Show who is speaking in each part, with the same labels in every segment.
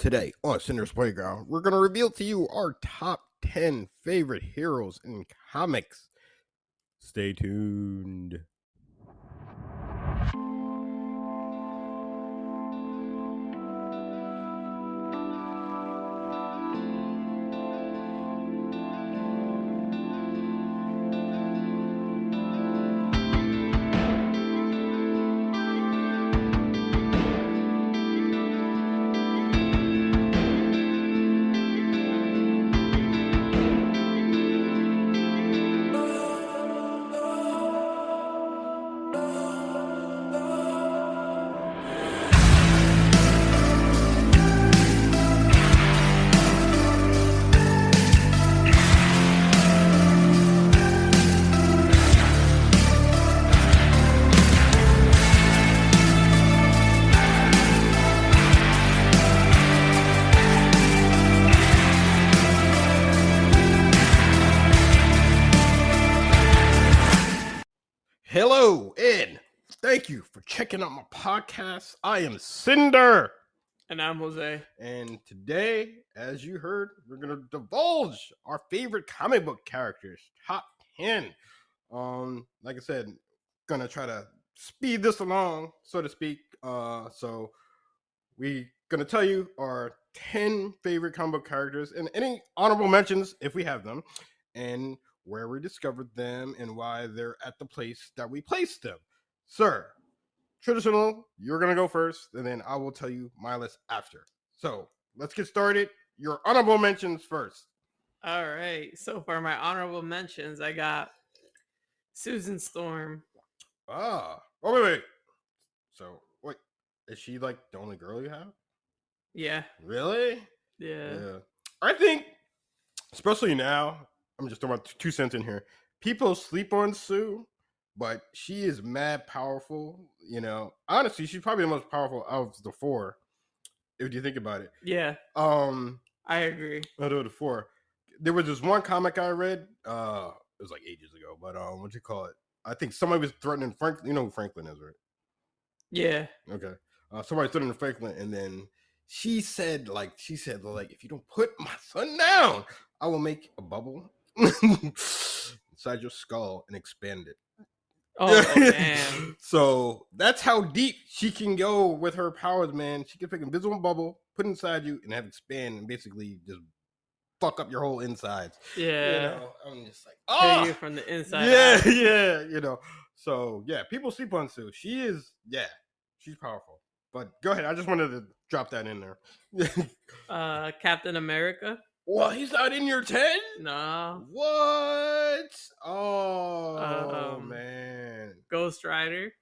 Speaker 1: Today on Sinder's Playground, we're going to reveal to you our top 10 favorite heroes in comics. Stay tuned. Hello, and thank you for checking out my podcast. I am Sinder.
Speaker 2: And I'm Jose.
Speaker 1: And today, as you heard, we're going to divulge our favorite comic book characters, top 10. Like I said, going to try to speed this along, so to speak. So we going to tell you our 10 favorite comic book characters and any honorable mentions if we have them, and where we discovered them and why they're at the place that we placed them. Sir, traditional, you're going to go first, and then I will tell you my list after. So let's get started. Your honorable mentions first.
Speaker 2: All right. So for my honorable mentions, I got Susan Storm.
Speaker 1: Oh, wait. So, wait, is she like the only girl you have?
Speaker 2: Yeah.
Speaker 1: Really?
Speaker 2: Yeah.
Speaker 1: I think, especially now, I'm just throwing 2 cents in here. People sleep on Sue, but she is mad powerful. You know, honestly, she's probably the most powerful of the 4, if you think about it.
Speaker 2: Yeah. I agree.
Speaker 1: Out of the 4, there was this one comic I read. It was like ages ago, but what you call it? I think somebody was threatening Franklin. You know who Franklin is, right?
Speaker 2: Yeah.
Speaker 1: Okay. Somebody threatening Franklin, and then she said, if you don't put my son down, I will make a bubble inside your skull and expand it.
Speaker 2: Oh, damn.
Speaker 1: So that's how deep she can go with her powers, man. She can pick an invisible bubble, put it inside you, and have it expand and basically just fuck up your whole insides.
Speaker 2: Yeah.
Speaker 1: You know, I'm just like,
Speaker 2: Kill you from the inside out.
Speaker 1: Yeah, you know. So yeah, people sleep on Sue. She's powerful. But go ahead. I just wanted to drop that in there.
Speaker 2: Captain America.
Speaker 1: Well, he's not in your 10?
Speaker 2: No.
Speaker 1: What? Oh, man.
Speaker 2: Ghost Rider.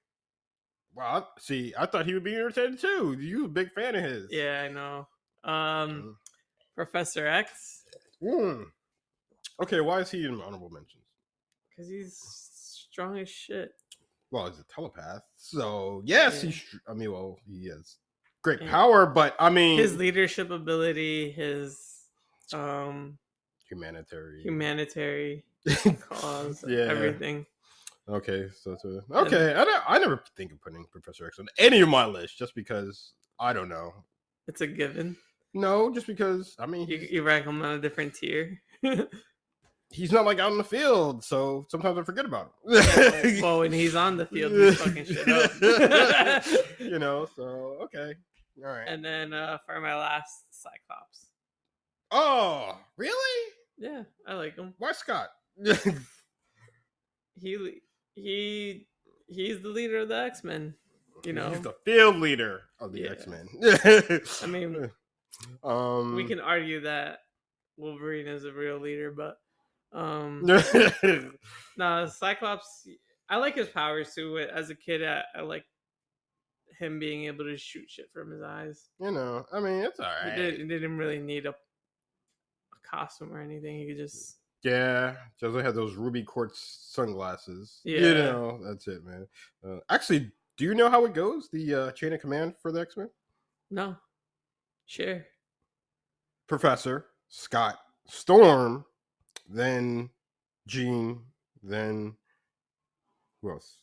Speaker 1: Wow. See, I thought he would be in your 10 too. You a big fan of his.
Speaker 2: Yeah, I know. Professor X.
Speaker 1: Okay, why is he in honorable mentions?
Speaker 2: Because he's strong as shit.
Speaker 1: Well, he's a telepath. So, yes, he has great power, but I mean...
Speaker 2: his leadership ability, his... humanitarian cause, everything.
Speaker 1: Okay, I never think of putting Professor X on any of my lists just because I don't know.
Speaker 2: It's a given.
Speaker 1: No, just because I mean
Speaker 2: you rank him on a different tier.
Speaker 1: He's not like out in the field, so sometimes I forget about him.
Speaker 2: Well, when he's on the field, he's fucking shit up.
Speaker 1: You know, so okay, all right.
Speaker 2: And then for my last, Cyclops.
Speaker 1: Oh, really?
Speaker 2: Yeah, I like him.
Speaker 1: Why Scott?
Speaker 2: He's the leader of the X-Men. You know,
Speaker 1: he's the field leader of the X-Men.
Speaker 2: I mean, we can argue that Wolverine is a real leader, but Cyclops. I like his powers too. As a kid, I like him being able to shoot shit from his eyes.
Speaker 1: You know, I mean, it's all right.
Speaker 2: He didn't really need a costume or anything. He could just
Speaker 1: just had those ruby quartz sunglasses.
Speaker 2: Yeah,
Speaker 1: you know, that's it, man. Actually, do you know how it goes? The chain of command for the X-Men?
Speaker 2: No, sure.
Speaker 1: Professor, Scott, Storm, then Jean, then who else?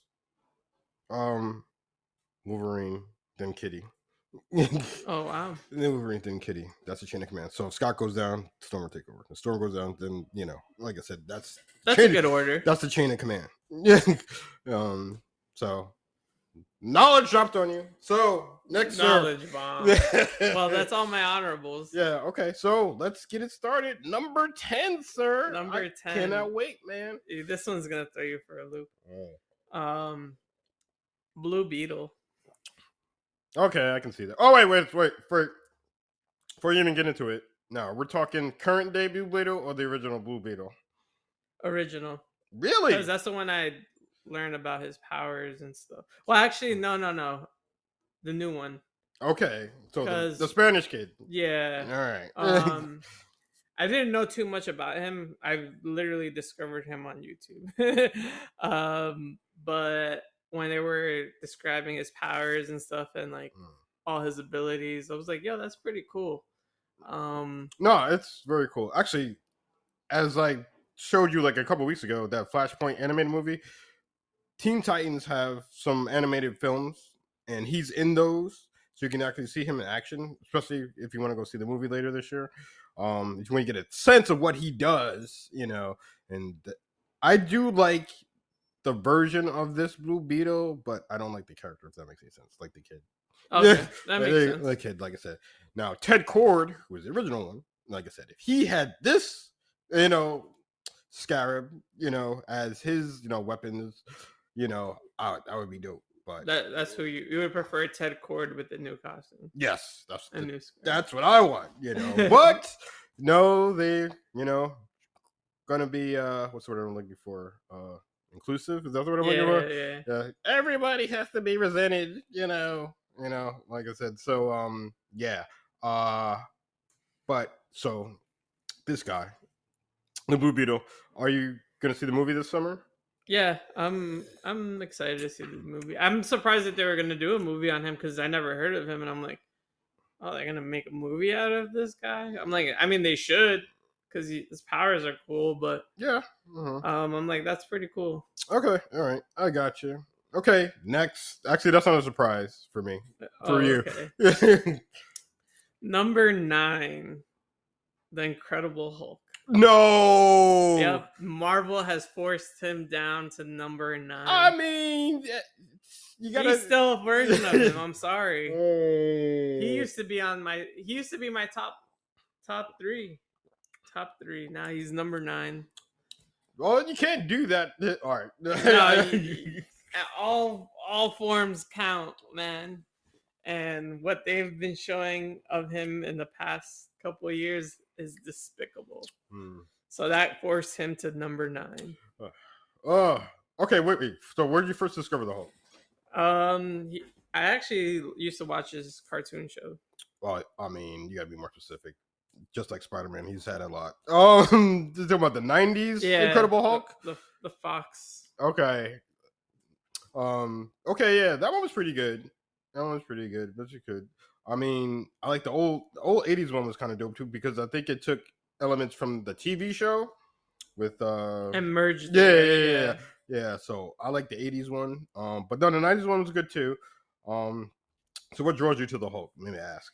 Speaker 1: Wolverine, then Kitty.
Speaker 2: Oh wow.
Speaker 1: And then Wolverine, then Kitty. That's the chain of command. So if Scott goes down, Storm will take over. If Storm goes down, then like I said,
Speaker 2: That's a good order.
Speaker 1: that's the chain of command. Yeah. So knowledge dropped on you. So next,
Speaker 2: Knowledge bomb.
Speaker 1: sir.
Speaker 2: Well, that's all my honorables.
Speaker 1: Yeah. Okay. So let's get it started. Number 10, sir.
Speaker 2: Number
Speaker 1: I
Speaker 2: 10.
Speaker 1: Cannot wait, man.
Speaker 2: This one's gonna throw you for a loop.
Speaker 1: Oh.
Speaker 2: Blue Beetle.
Speaker 1: Okay, I can see that. Oh wait. Before you even get into it, no, we're talking current day Blue Beetle or the original Blue Beetle.
Speaker 2: Original.
Speaker 1: Really?
Speaker 2: Because that's the one I learned about his powers and stuff. Well, actually, no. The new one.
Speaker 1: Okay, so the
Speaker 2: 'Cause-
Speaker 1: Spanish kid.
Speaker 2: Yeah.
Speaker 1: All right.
Speaker 2: I didn't know too much about him. I literally discovered him on YouTube. But when they were describing his powers and stuff and like all his abilities, I was like, yo, that's pretty cool.
Speaker 1: No, it's very cool. Actually, as I showed you like a couple weeks ago, that Flashpoint animated movie, Teen Titans have some animated films, and he's in those, so you can actually see him in action. Especially if you want to go see the movie later this year, if you want to get a sense of what he does, And I do like the version of this Blue Beetle, but I don't like the character. If that makes any sense, like the kid.
Speaker 2: Okay, that makes sense.
Speaker 1: The kid, like I said. Now Ted Cord, who was the original one, like I said, if he had this, Scarab, as his, weapons, I would be dope. But
Speaker 2: that's who you would prefer, Ted Cord with the new costume.
Speaker 1: yes,
Speaker 2: That's
Speaker 1: what I want, But no, they, gonna be what's the word I'm looking for? Inclusive? Is that what I'm looking for?
Speaker 2: Yeah.
Speaker 1: Everybody has to be represented, like I said. So yeah. But so this guy, the Blue Beetle, are you gonna see the movie this summer?
Speaker 2: Yeah, I'm excited to see the movie. I'm surprised that they were gonna do a movie on him because I never heard of him, and I'm like, oh, they're gonna make a movie out of this guy. I'm like, I mean, they should because his powers are cool, but
Speaker 1: yeah,
Speaker 2: I'm like, that's pretty cool.
Speaker 1: Okay, all right, I got you. Okay, next. Actually, that's not a surprise for me. For you.
Speaker 2: Okay. Number 9, The Incredible Hulk.
Speaker 1: No.
Speaker 2: Yep, Marvel has forced him down to number 9.
Speaker 1: I mean,
Speaker 2: he's still a version of him. I'm sorry. He used to be my top 3. Top 3. Now he's number 9.
Speaker 1: Well, you can't do that. All right.
Speaker 2: No, all forms count, man. And what they've been showing of him in the past couple of years is despicable. So that forced him to number 9.
Speaker 1: Okay. Wait. So where did you first discover the Hulk?
Speaker 2: I actually used to watch his cartoon show.
Speaker 1: Well, I mean, you gotta be more specific. Just like Spider-Man, he's had a lot. Talking about the '90s Incredible Hulk,
Speaker 2: the Fox.
Speaker 1: Okay. Okay, yeah, that one was pretty good. But you could. I mean, I like the old '80s one was kind of dope too because I think it took elements from the TV show with
Speaker 2: and merged.
Speaker 1: Yeah. So I like the '80s one. But then the '90s one was good too. So what draws you to the Hulk? Let me ask.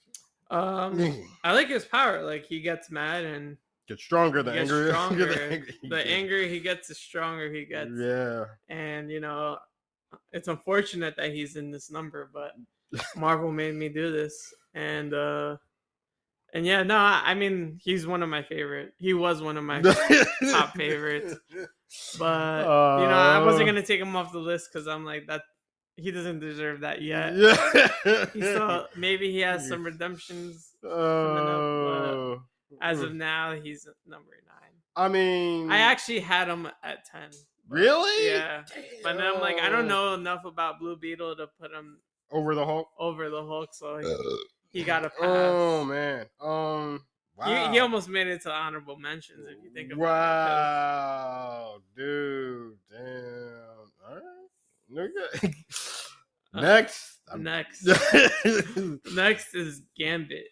Speaker 2: I like his power. Like he gets mad and
Speaker 1: gets stronger. The angrier,
Speaker 2: the angrier he gets, the stronger he gets.
Speaker 1: Yeah.
Speaker 2: And it's unfortunate that he's in this number, but Marvel made me do this. And yeah, no, I mean he's one of my favorite. He was one of my top favorites. But I wasn't gonna take him off the list because I'm like that. He doesn't deserve that yet. Yeah. Maybe he has some redemptions coming up, but as of now, he's number 9.
Speaker 1: I mean,
Speaker 2: I actually had him at 10.
Speaker 1: Really?
Speaker 2: Yeah. Damn. But then I'm like, I don't know enough about Blue Beetle to put him
Speaker 1: over the Hulk,
Speaker 2: so he got a pass.
Speaker 1: Oh man. Wow.
Speaker 2: He almost made it to honorable mentions if you think about it.
Speaker 1: Wow, dude. Damn. All right. Next.
Speaker 2: Next is Gambit.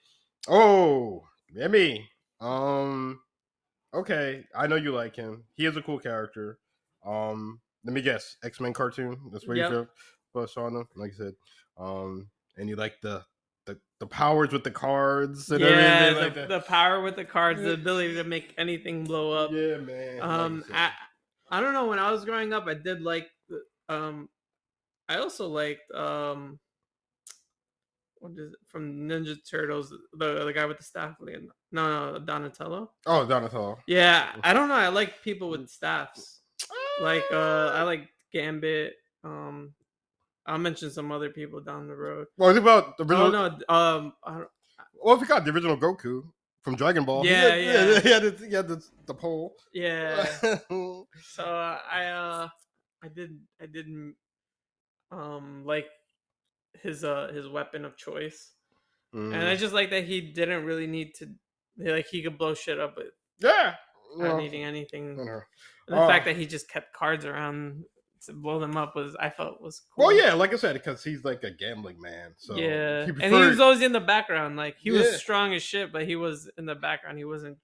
Speaker 1: Oh, Emmy. Okay, I know you like him. He is a cool character. Let me guess, X-Men cartoon. That's where you feel on him, like I said. And you like the the powers with the cards and
Speaker 2: Yeah,
Speaker 1: everything like that.
Speaker 2: the power with the cards, the ability to make anything blow up.
Speaker 1: Yeah, man. Like you said.
Speaker 2: I don't know. When I was growing up, I did like I also liked what is it from Ninja Turtles, the guy with the staff. No, Donatello.
Speaker 1: Oh, Donatello.
Speaker 2: Yeah, I don't know. I like people with staffs. Like I like Gambit. I'll mention some other people down the road.
Speaker 1: Well, think about the
Speaker 2: Oh
Speaker 1: original.
Speaker 2: no,
Speaker 1: Well, if you got the original Goku from Dragon Ball,
Speaker 2: Yeah, yeah.
Speaker 1: he had the pole.
Speaker 2: yeah. So I didn't like his weapon of choice, and I just like that he didn't really need to, like, he could blow shit up
Speaker 1: Yeah.
Speaker 2: without needing anything.
Speaker 1: I know.
Speaker 2: And the fact that he just kept cards around to blow them up I felt was cool.
Speaker 1: Well, yeah, like I said, because he's like a gambling man. So
Speaker 2: yeah,
Speaker 1: he
Speaker 2: and he was always in the background. Like, he was strong as shit, but he was in the background. He wasn't.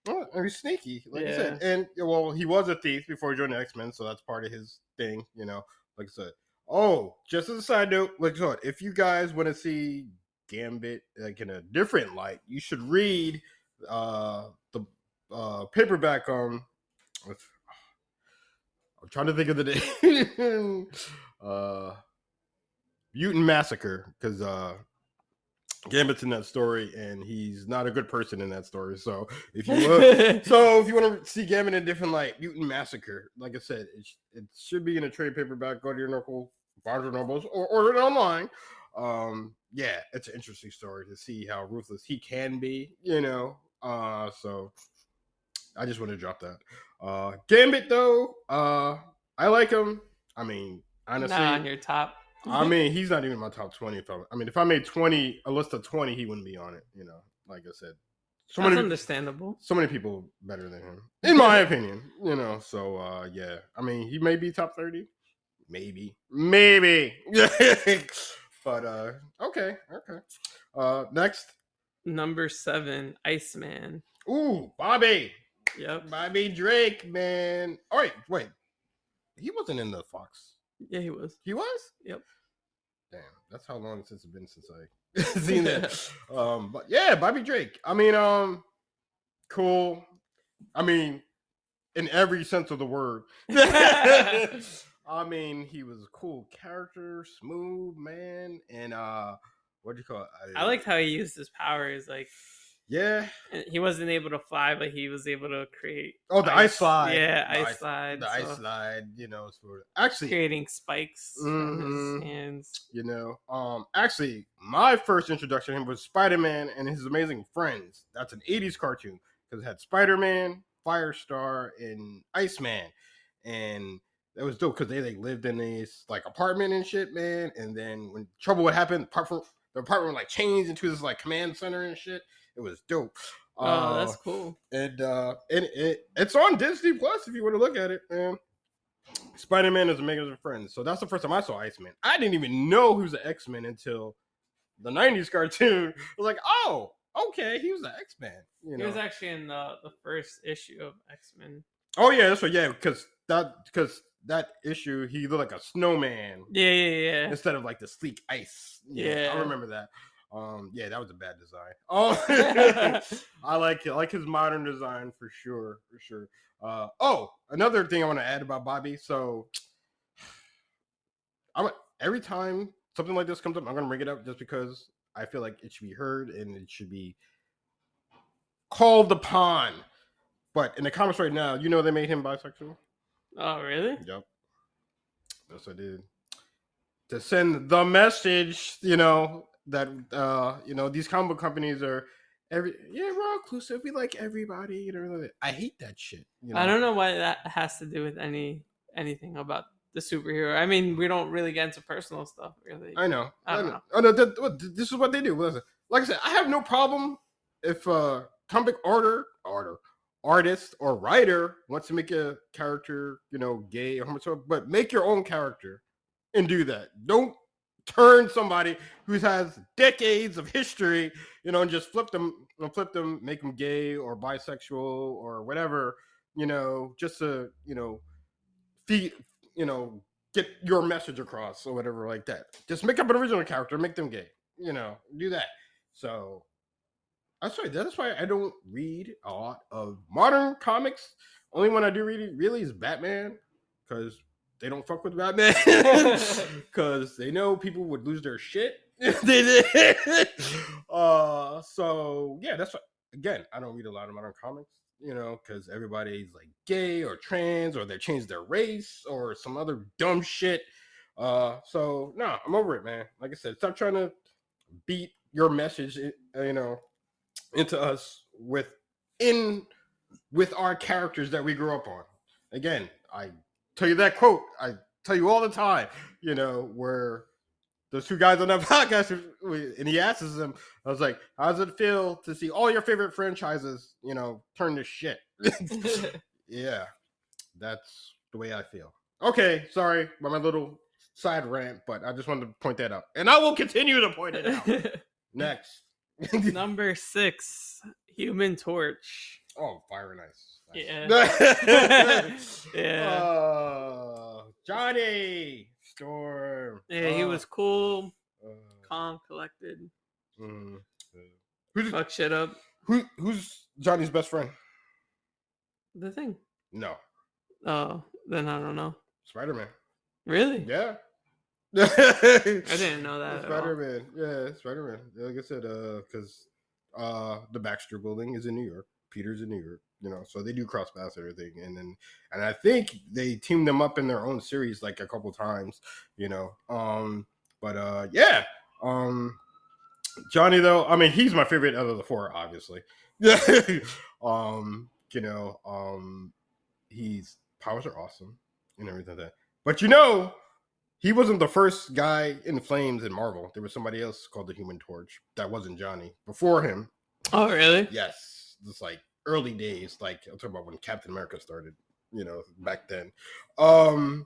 Speaker 1: Oh, and he's sneaky, like you said. And well, he was a thief before he joined the X-Men, so that's part of his thing, like I said. Oh, just as a side note, like I said, if you guys want to see Gambit like in a different light, you should read the paperback on. I'm trying to think of the name. Mutant Massacre, because Gambit's in that story, and he's not a good person in that story. So if you want to see Gambit in a different light, Mutant Massacre, like I said, it should be in a trade paperback. Go to your local Barnes or Nobles or order it online. Yeah, it's an interesting story to see how ruthless he can be. So I just want to drop that. Gambit though, I like him. I mean, honestly,
Speaker 2: Not on your top.
Speaker 1: I mean, he's not even in my top 20. If I made a list of 20, he wouldn't be on it. Like I said,
Speaker 2: That's understandable.
Speaker 1: So many people better than him, in my opinion. So yeah. I mean, he may be top 30, maybe. But okay. Next,
Speaker 2: number 7, Iceman.
Speaker 1: ooh, Bobby.
Speaker 2: Yep.
Speaker 1: Bobby Drake, man. All right, wait. He wasn't in the Fox.
Speaker 2: Yeah, he was.
Speaker 1: He was?
Speaker 2: Yep.
Speaker 1: Damn, that's how long since it's been since I seen that. But yeah, Bobby Drake. I mean, cool. I mean, in every sense of the word. I mean, he was a cool character, smooth man, and what do you call it?
Speaker 2: I liked how he used his powers. Like,
Speaker 1: yeah,
Speaker 2: he wasn't able to fly, but he was able to create.
Speaker 1: Oh, the ice slide.
Speaker 2: Yeah, ice slide.
Speaker 1: The ice slide. For actually
Speaker 2: creating spikes on his hands.
Speaker 1: Actually, my first introduction to him was Spider-Man and His Amazing Friends. That's an '80s cartoon because it had Spider-Man, Firestar, and Iceman, and that was dope because they lived in this like apartment and shit, man. And then when trouble would happen, the apartment would like change into this like command center and shit. It was dope.
Speaker 2: Oh, that's cool.
Speaker 1: And it's on Disney Plus if you want to look at it. Man. Spider-Man is Amazing Friends. So that's the first time I saw Iceman. I didn't even know he was an X-Men until the '90s cartoon. I was like, oh, okay, he was an X-Man.
Speaker 2: He was actually in the first issue of X-Men.
Speaker 1: Oh yeah, that's right. Yeah, because that issue he looked like a snowman.
Speaker 2: Yeah.
Speaker 1: Instead of like the sleek ice.
Speaker 2: Yeah.
Speaker 1: I remember that. Yeah, that was a bad design. Oh, I like his modern design for sure. Another thing I want to add about Bobby. So, every time something like this comes up, I'm gonna bring it up just because I feel like it should be heard and it should be called upon. But in the comics right now, they made him bisexual.
Speaker 2: Oh, really?
Speaker 1: Yep. Yes, I did. To send the message, that these comic book companies are we're all inclusive. We like everybody. I hate that shit.
Speaker 2: I don't know why that has to do with anything about the superhero. I mean, we don't really get into personal stuff, really.
Speaker 1: I know.
Speaker 2: I don't know.
Speaker 1: Oh, no, this is what they do. Listen, like I said, I have no problem if comic artist or writer wants to make a character, gay or homosexual, but make your own character and do that. Don't turn somebody who has decades of history, and just flip them, make them gay or bisexual or whatever, just to, feed, get your message across or whatever like that. Just make up an original character, make them gay. do that. So that's why I don't read a lot of modern comics. Only one I do read really is Batman, because they don't fuck with Batman, because they know people would lose their shit. They did. So yeah, that's what. Again, I don't read a lot of modern comics, because everybody's like gay or trans, or they changed their race or some other dumb shit. So no, I'm over it, man. Like I said, stop trying to beat your message, into us with our characters that we grew up on. Again, I tell you that quote. I tell you all the time. Where those two guys on that podcast, and he asks them, I was like, "How does it feel to see all your favorite franchises, turn to shit?" Yeah, that's the way I feel. Okay, sorry about my little side rant, but I just wanted to point that out, and I will continue to point it out. Next.
Speaker 2: Number 6, Human Torch.
Speaker 1: Oh, fire and ice.
Speaker 2: Yeah.
Speaker 1: Yeah. Johnny Storm.
Speaker 2: Yeah, he was cool, calm, collected. Fuck shit up.
Speaker 1: Who's Johnny's best friend?
Speaker 2: The Thing.
Speaker 1: No.
Speaker 2: Oh, then I don't know.
Speaker 1: Spider-Man.
Speaker 2: Really?
Speaker 1: Yeah.
Speaker 2: I didn't know that.
Speaker 1: Spider-Man. Yeah, Spider-Man. Like I said, because the Baxter Building is in New York. Peter's in New York. So they do cross paths and everything, and I think they teamed them up in their own series like a couple times. But yeah. Johnny, though, I mean, he's my favorite out of the four, obviously. His powers are awesome and everything like that. But he wasn't the first guy in flames in Marvel. There was somebody else called the Human Torch that wasn't Johnny before him.
Speaker 2: Oh, really?
Speaker 1: Yes, it's like early days. Like I'm talking about when Captain America started. Back then. I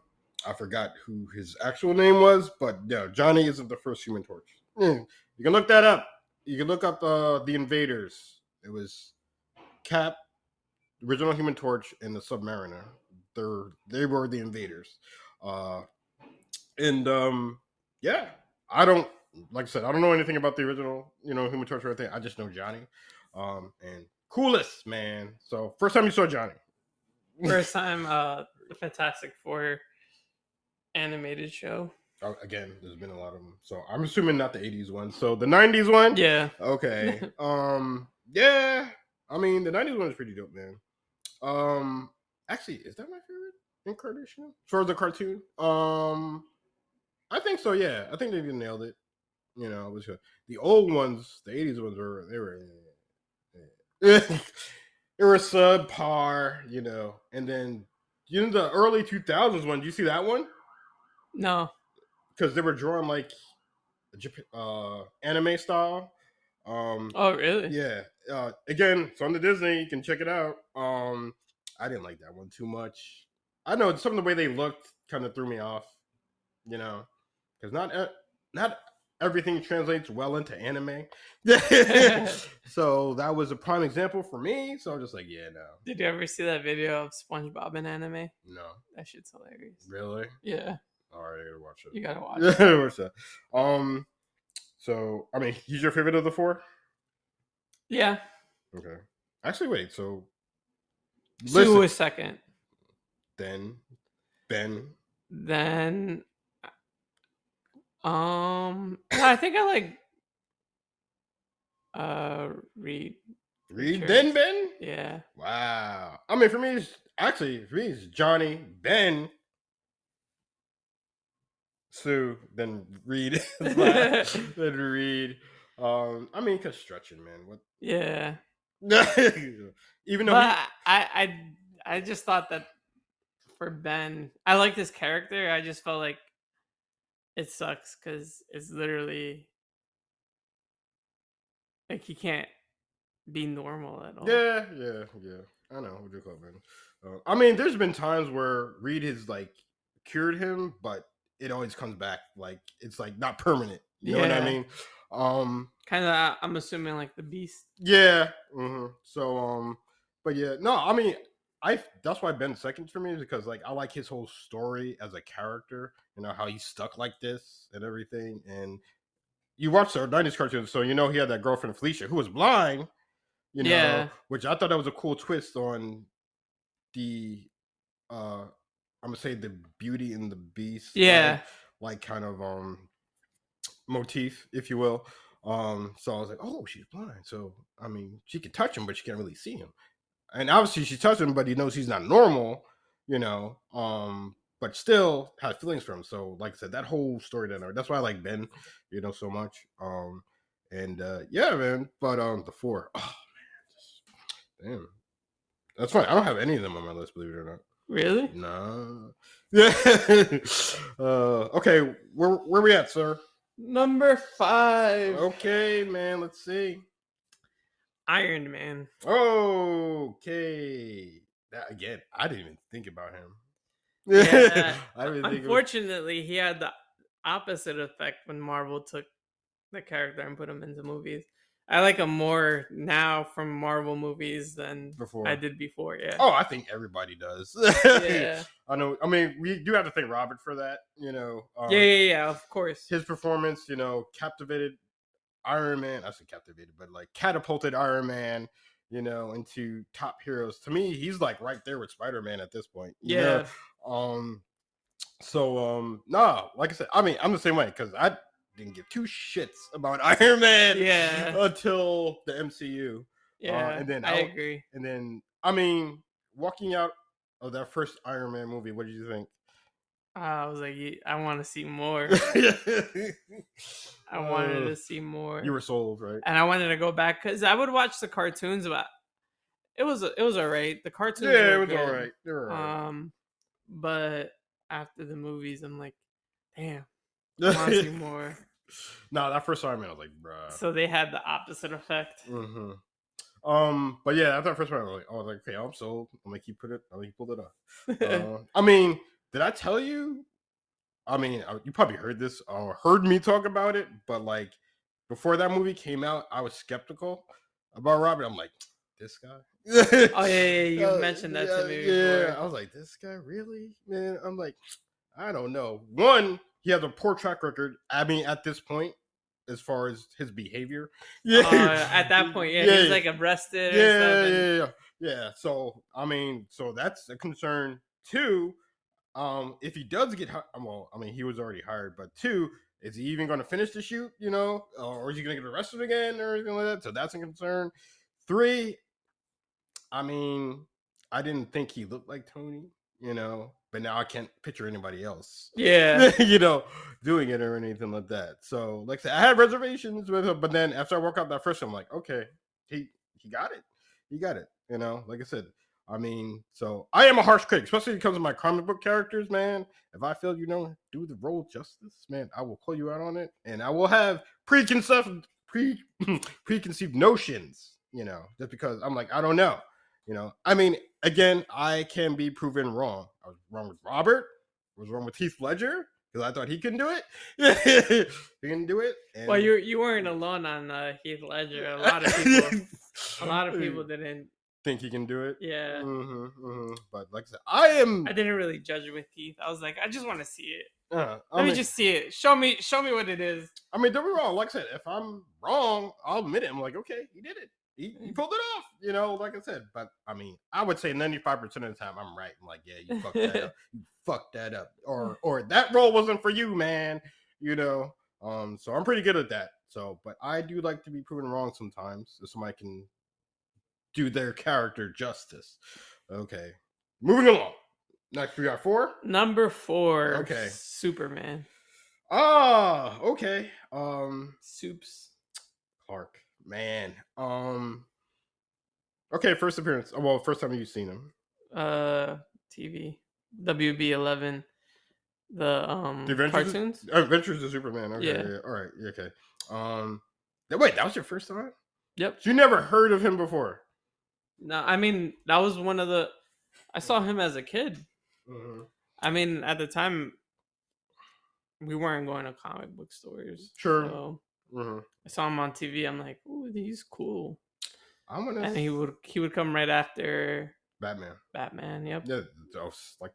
Speaker 1: forgot who his actual name was, but no, Johnny isn't the first Human Torch. You can look that up. You can look up the Invaders. It was Cap, the original Human Torch, and the Submariner. They were the Invaders. Yeah, I don't, like I said, I don't know anything about the original, Human Torch or anything. I just know Johnny. And coolest, man. So first time you saw Johnny.
Speaker 2: First time, the Fantastic Four animated show.
Speaker 1: Again, there's been a lot of them. So I'm assuming not the 80s one. So the 90s one?
Speaker 2: Yeah.
Speaker 1: Okay. Yeah. I mean, the 90s one is pretty dope, man. Actually, is that my favorite incarnation for the cartoon? I think so, yeah. I think they nailed it. It was good. The old ones, the 80s ones they were subpar, and then the early 2000s one, do you see that one?
Speaker 2: No.
Speaker 1: Because they were drawn like anime style.
Speaker 2: Oh, really?
Speaker 1: Yeah. Again, it's on the Disney. You can check it out. I didn't like that one too much. I know some of the way they looked kind of threw me off. Because not everything translates well into anime. So that was a prime example for me. So I'm just like, yeah, no.
Speaker 2: Did you ever see that video of SpongeBob in anime?
Speaker 1: No.
Speaker 2: That shit's hilarious.
Speaker 1: Really?
Speaker 2: Yeah.
Speaker 1: All right, I gotta watch it.
Speaker 2: You gotta watch it.
Speaker 1: So I mean, he's your favorite of the four?
Speaker 2: Yeah.
Speaker 1: Okay. Actually, wait. So
Speaker 2: Sue was second.
Speaker 1: Then Ben.
Speaker 2: Then I think I like Reed.
Speaker 1: Reed, then Ben?
Speaker 2: Yeah.
Speaker 1: Wow. I mean, for me, it's Johnny, Ben, Sue, then Reed. Then Reed. I mean, cause stretching, man. What?
Speaker 2: Yeah.
Speaker 1: Even though
Speaker 2: I just thought that for Ben, I like this character. I just felt like it sucks because it's literally like he can't be normal at all.
Speaker 1: Yeah. I know what you call it, man. I mean, there's been times where Reed has like cured him, but it always comes back. Like it's like not permanent. You know what I mean?
Speaker 2: Kind of. I'm assuming like the Beast.
Speaker 1: Yeah. Mm-hmm. So but yeah, no. I mean, that's why Ben's second for me, because like I like his whole story as a character. How he's stuck like this and everything, and you watch the 90s cartoons, so you know he had that girlfriend Felicia who was blind. You know,
Speaker 2: Yeah.
Speaker 1: which I thought that was a cool twist on the I'm gonna say the Beauty and the Beast
Speaker 2: Yeah.
Speaker 1: like kind of motif, if you will. So I was like, oh, she's blind. So I mean, she can touch him, but she can't really see him. And obviously, she touched him, but he knows he's not normal. You know, but still has feelings for him. So, like I said, that whole story that's why I like Ben, you know, so much. And yeah, man. But the four, oh man, damn, that's fine. I don't have any of them on my list, believe it or not.
Speaker 2: Really?
Speaker 1: No. Yeah. Okay, where we at, sir?
Speaker 2: Number 5.
Speaker 1: Okay, man. Let's see.
Speaker 2: Iron Man.
Speaker 1: Okay. That again, I didn't even think about him.
Speaker 2: Yeah.
Speaker 1: I didn't think
Speaker 2: Unfortunately, he had the opposite effect when Marvel took the character and put him into movies. I like him more now from Marvel movies than
Speaker 1: before
Speaker 2: I did before. Yeah.
Speaker 1: Oh, I think everybody does.
Speaker 2: Yeah.
Speaker 1: I know. I mean, we do have to thank Robert for that. You know.
Speaker 2: Yeah. Of course.
Speaker 1: His performance, you know, captivated Iron Man. I said captivated, but like catapulted Iron Man, you know, into top heroes. To me, he's like right there with Spider-Man at this point. You
Speaker 2: Yeah.
Speaker 1: know? No, like I said, I mean, I'm the same way because I didn't give two shits about Iron Man until the MCU.
Speaker 2: Yeah.
Speaker 1: And then
Speaker 2: I agree.
Speaker 1: And then, I mean, walking out of that first Iron Man movie, what did you think?
Speaker 2: I was like, I want to see more. I wanted to see more.
Speaker 1: You were sold, right?
Speaker 2: And I wanted to go back because I would watch the cartoons, but it was alright. The cartoons,
Speaker 1: yeah,
Speaker 2: were
Speaker 1: it was
Speaker 2: good.
Speaker 1: alright. They were alright.
Speaker 2: But after the movies, I'm like, damn, I want to see more.
Speaker 1: No, that first Iron Man, I was like, bruh.
Speaker 2: So they had the opposite effect.
Speaker 1: Mm-hmm. But yeah, after that first one, I was like, okay, I'm sold. I'm gonna keep pull it up. I mean, did I tell you? I mean, you probably heard this or heard me talk about it, but like before that movie came out, I was skeptical about Robert. I'm like, this guy.
Speaker 2: Oh yeah, you mentioned that to me before.
Speaker 1: Yeah, I was like, this guy really, man. I'm like, I don't know. One, he has a poor track record. I mean, at this point, as far as his behavior,
Speaker 2: at that point, he was like arrested.
Speaker 1: Yeah. So I mean, so that's a concern. Two, if he does get well, I mean, he was already hired, but two, is he even going to finish the shoot? You know, or is he going to get arrested again or anything like that? So that's a concern. Three, I mean, I didn't think he looked like Tony, you know, but now I can't picture anybody else, you know, doing it or anything like that. So, like I said, I had reservations with him, but then after I walk out that first, I'm like, okay, he got it, you know. Like I said, I mean, so I am a harsh critic, especially when it comes to my comic book characters, man. If I feel you don't do the role justice, man, I will call you out on it, and I will have preconceived notions, you know, just because I'm like, I don't know. You know, I mean, again, I can be proven wrong. I was wrong with Robert. I was wrong with Heath Ledger because I thought he couldn't do it. He couldn't do it.
Speaker 2: And well, you weren't alone on Heath Ledger. A lot of people didn't
Speaker 1: think he can do it.
Speaker 2: Yeah.
Speaker 1: But like I said,
Speaker 2: I didn't really judge it with Heath. I was like, I just want to see it.
Speaker 1: Let
Speaker 2: me just see it. Show me what it is.
Speaker 1: I mean, don't be wrong. Like I said, if I'm wrong, I'll admit it. I'm like, okay, he did it. He pulled it off, you know, like I said. But I mean, I would say 95% of the time I'm right. I'm like, yeah, you fucked that up. You fucked that up. Or that role wasn't for you, man. You know. So I'm pretty good at that. So, but I do like to be proven wrong sometimes, so somebody can do their character justice. Okay. Moving along. Next we got 4.
Speaker 2: Number 4.
Speaker 1: Okay.
Speaker 2: Superman.
Speaker 1: Okay.
Speaker 2: Soups.
Speaker 1: Clark. Man. Okay, first appearance. Well, first time you've seen him.
Speaker 2: TV. WB11. The cartoons.
Speaker 1: Adventures of Superman. Okay.
Speaker 2: Yeah.
Speaker 1: All right. Okay. Wait, that was your first time?
Speaker 2: Yep.
Speaker 1: So you never heard of him before?
Speaker 2: No, I mean, that was one of the. I saw him as a kid.
Speaker 1: Mm-hmm.
Speaker 2: I mean, at the time, we weren't going to comic book stores.
Speaker 1: Sure.
Speaker 2: So I saw him on TV. I'm like, ooh, he's cool. And he would come right after Batman. Yep.
Speaker 1: Yeah, like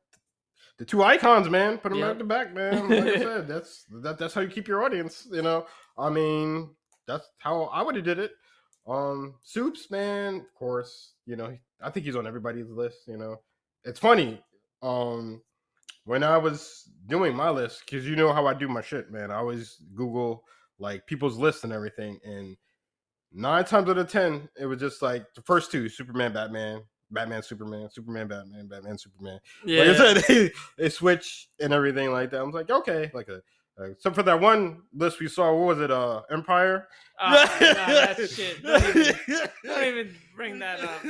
Speaker 1: the two icons, man. Put them back to back, man. Like I said, that's how you keep your audience, you know. I mean, that's how I would have did it. Soups, man, of course, I think he's on everybody's list. It's funny. When I was doing my list, because you know how I do my shit, man. I always Google like people's lists and everything, and 9 times out of 10, it was just like the first two: Superman, Batman, Batman, Superman, Superman, Batman, Batman, Superman. Like I
Speaker 2: Yeah.
Speaker 1: said, they switch and everything like that. I was like, okay, except for that one list we saw. What was it? Empire.
Speaker 2: Oh, no, that shit. Don't even bring that up.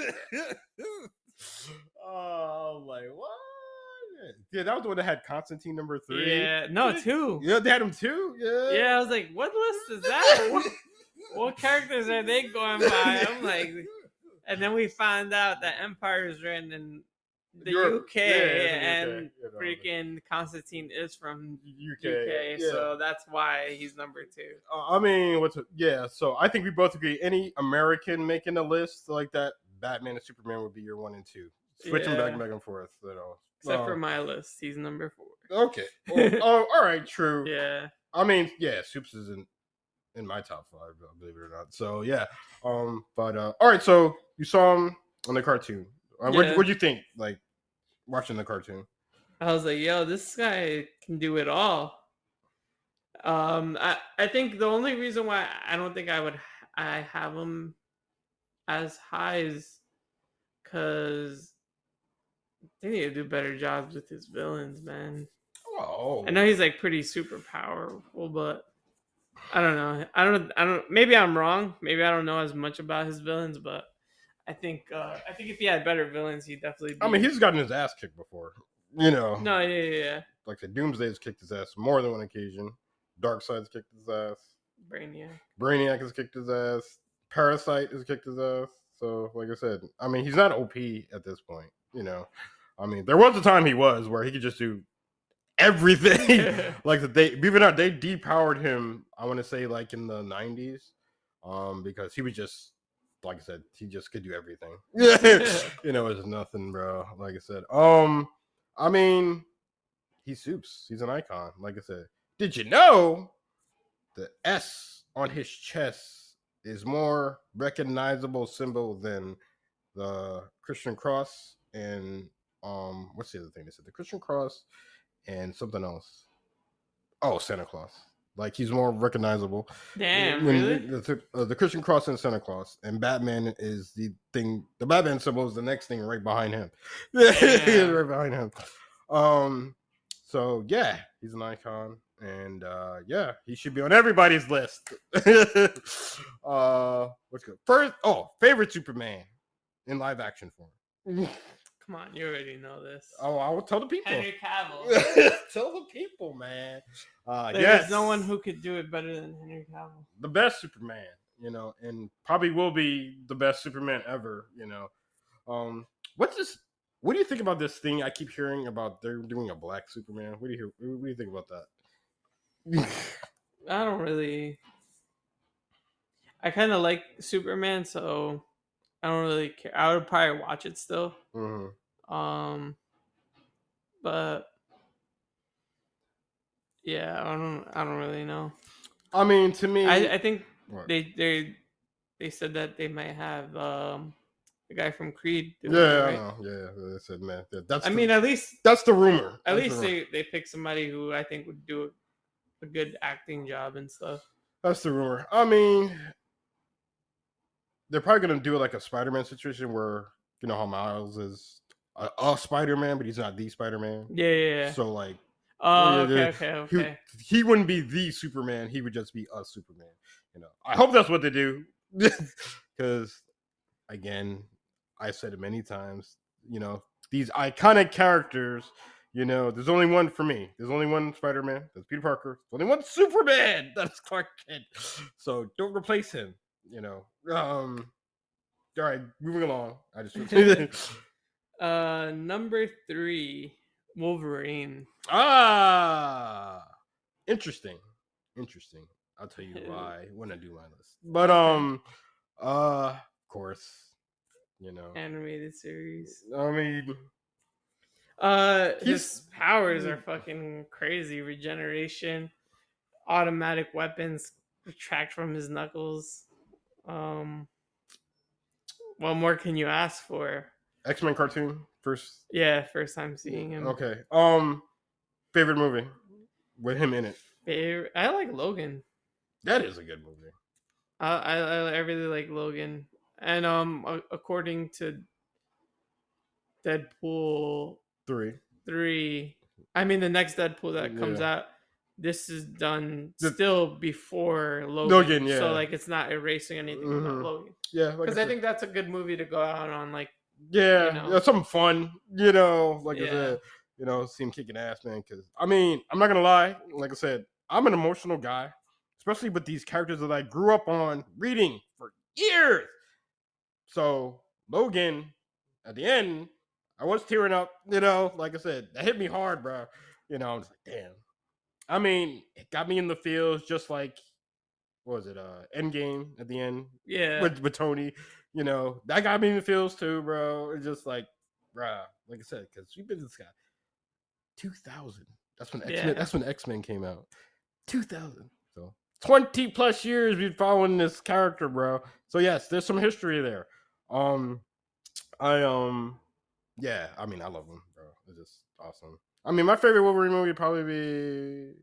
Speaker 1: Oh, I'm like, what? Yeah, that was the one that had Constantine #3.
Speaker 2: Yeah, no, 2.
Speaker 1: Yeah, they had him too. Yeah.
Speaker 2: Yeah, I was like, what list is that? What characters are they going by? I'm like, and then we found out that Empire is written in the UK, and freaking Constantine is from UK,
Speaker 1: yeah.
Speaker 2: so that's why he's number 2.
Speaker 1: I mean, so I think we both agree. Any American making a list like that, Batman and Superman would be your 1 and 2. Switching back and forth,
Speaker 2: Except for my list, he's number 4.
Speaker 1: Okay. Well, all right, true.
Speaker 2: Yeah.
Speaker 1: I mean, yeah, Soups is in my top 5, believe it or not. So yeah. But all right. So you saw him on the cartoon. What'd you think? Like watching the cartoon?
Speaker 2: I was like, yo, this guy can do it all. I think the only reason why I don't think I have him as high is because they need to do better jobs with his villains, man.
Speaker 1: Oh,
Speaker 2: I know he's like pretty super powerful, but I don't know. I don't. Maybe I'm wrong. Maybe I don't know as much about his villains, but I think if he had better villains, he'd definitely.
Speaker 1: I mean, he's gotten his ass kicked before. No,
Speaker 2: yeah.
Speaker 1: Like the Doomsday's kicked his ass more than one occasion. Darkseid's kicked his ass. Brainiac has kicked his ass. Parasite has kicked his ass. So, like I said, I mean, he's not OP at this point. I mean, there was a time he was where he could just do everything. Like they depowered him. I want to say like in the 90s, because he was just, like I said, he just could do everything. It's nothing, bro. Like I said, I mean, he's Soups. He's an icon. Like I said, did you know the S on his chest is more recognizable symbol than the Christian cross and what's the other thing they said? The Christian cross and something else. Oh, Santa Claus. Like he's more recognizable.
Speaker 2: Damn, really?
Speaker 1: The Christian cross and Santa Claus, and Batman is the thing. The Batman symbol is the next thing right behind him. Right behind him. So yeah, he's an icon, and yeah, he should be on everybody's list. What's good? First, favorite Superman in live action form.
Speaker 2: Come on, you already know this.
Speaker 1: Oh, I will tell the people.
Speaker 2: Henry Cavill.
Speaker 1: Tell the people, man.
Speaker 2: There's no one who could do it better than Henry Cavill.
Speaker 1: The best Superman, and probably will be the best Superman ever, What's this? What do you think about this thing I keep hearing about? They're doing a black Superman. What do you think about that?
Speaker 2: I don't really. I kind of like Superman, so I don't really care. I would probably watch it still.
Speaker 1: Mm-hmm.
Speaker 2: But yeah, I don't really know.
Speaker 1: I mean, to me,
Speaker 2: I think they said that they might have the guy from Creed.
Speaker 1: I know. Yeah, they said, man,
Speaker 2: at least
Speaker 1: that's the rumor.
Speaker 2: At least they picked somebody who I think would do a good acting job and stuff.
Speaker 1: That's the rumor. I mean, they're probably gonna do like a Spider-Man situation where how Miles is a Spider-Man, but he's not the Spider-Man.
Speaker 2: Yeah.
Speaker 1: So like,
Speaker 2: okay.
Speaker 1: He wouldn't be the Superman. He would just be a Superman. I hope that's what they do, because again, I've said it many times. These iconic characters. There's only one for me. There's only one Spider-Man. That's Peter Parker. There's only one Superman. That's Clark Kent. So don't replace him. All right, moving along. I just
Speaker 2: number 3, Wolverine.
Speaker 1: Interesting. I'll tell you why when I do my list. But of course,
Speaker 2: animated series.
Speaker 1: I mean,
Speaker 2: his powers are fucking crazy. Regeneration, automatic weapons, retract from his knuckles. What more can you ask for?
Speaker 1: X-Men cartoon first.
Speaker 2: Yeah, first time seeing him.
Speaker 1: Okay. Favorite movie with him in it.
Speaker 2: I like Logan.
Speaker 1: That is a good movie.
Speaker 2: I really like Logan, and according to Deadpool
Speaker 1: 3.
Speaker 2: 3, I mean the next Deadpool that comes
Speaker 1: Yeah.
Speaker 2: out, this is done
Speaker 1: The-
Speaker 2: still before Logan.
Speaker 1: Logan, yeah.
Speaker 2: So like it's not erasing anything about
Speaker 1: Mhm.
Speaker 2: Logan.
Speaker 1: Yeah, like
Speaker 2: Because
Speaker 1: I
Speaker 2: I
Speaker 1: said.
Speaker 2: think that's a good movie to go out on. Like
Speaker 1: Yeah,
Speaker 2: you know.
Speaker 1: yeah, something fun, you know, like I
Speaker 2: Yeah.
Speaker 1: said, you know, see him kicking ass, man. Because I mean, I'm not gonna lie, like I said, I'm an emotional guy, especially with these characters that I grew up on reading for years. So Logan, at the end, I was tearing up, you know, like I said, that hit me hard, bro. You know, I was like, damn. I mean, it got me in the feels, just like what was it, Endgame at the end
Speaker 2: Yeah.
Speaker 1: with Tony, you know, that got me in the feels too, bro. It's just like, bruh, like I said, because we've been this guy 2000. That's when X-Men.
Speaker 2: Yeah.
Speaker 1: That's when X-Men came out. 2000. So 20 plus years we've following this character, bro. So yes, there's some history there. I yeah, I mean, I love him, bro. It's just awesome. I mean, my favorite Wolverine movie would probably be.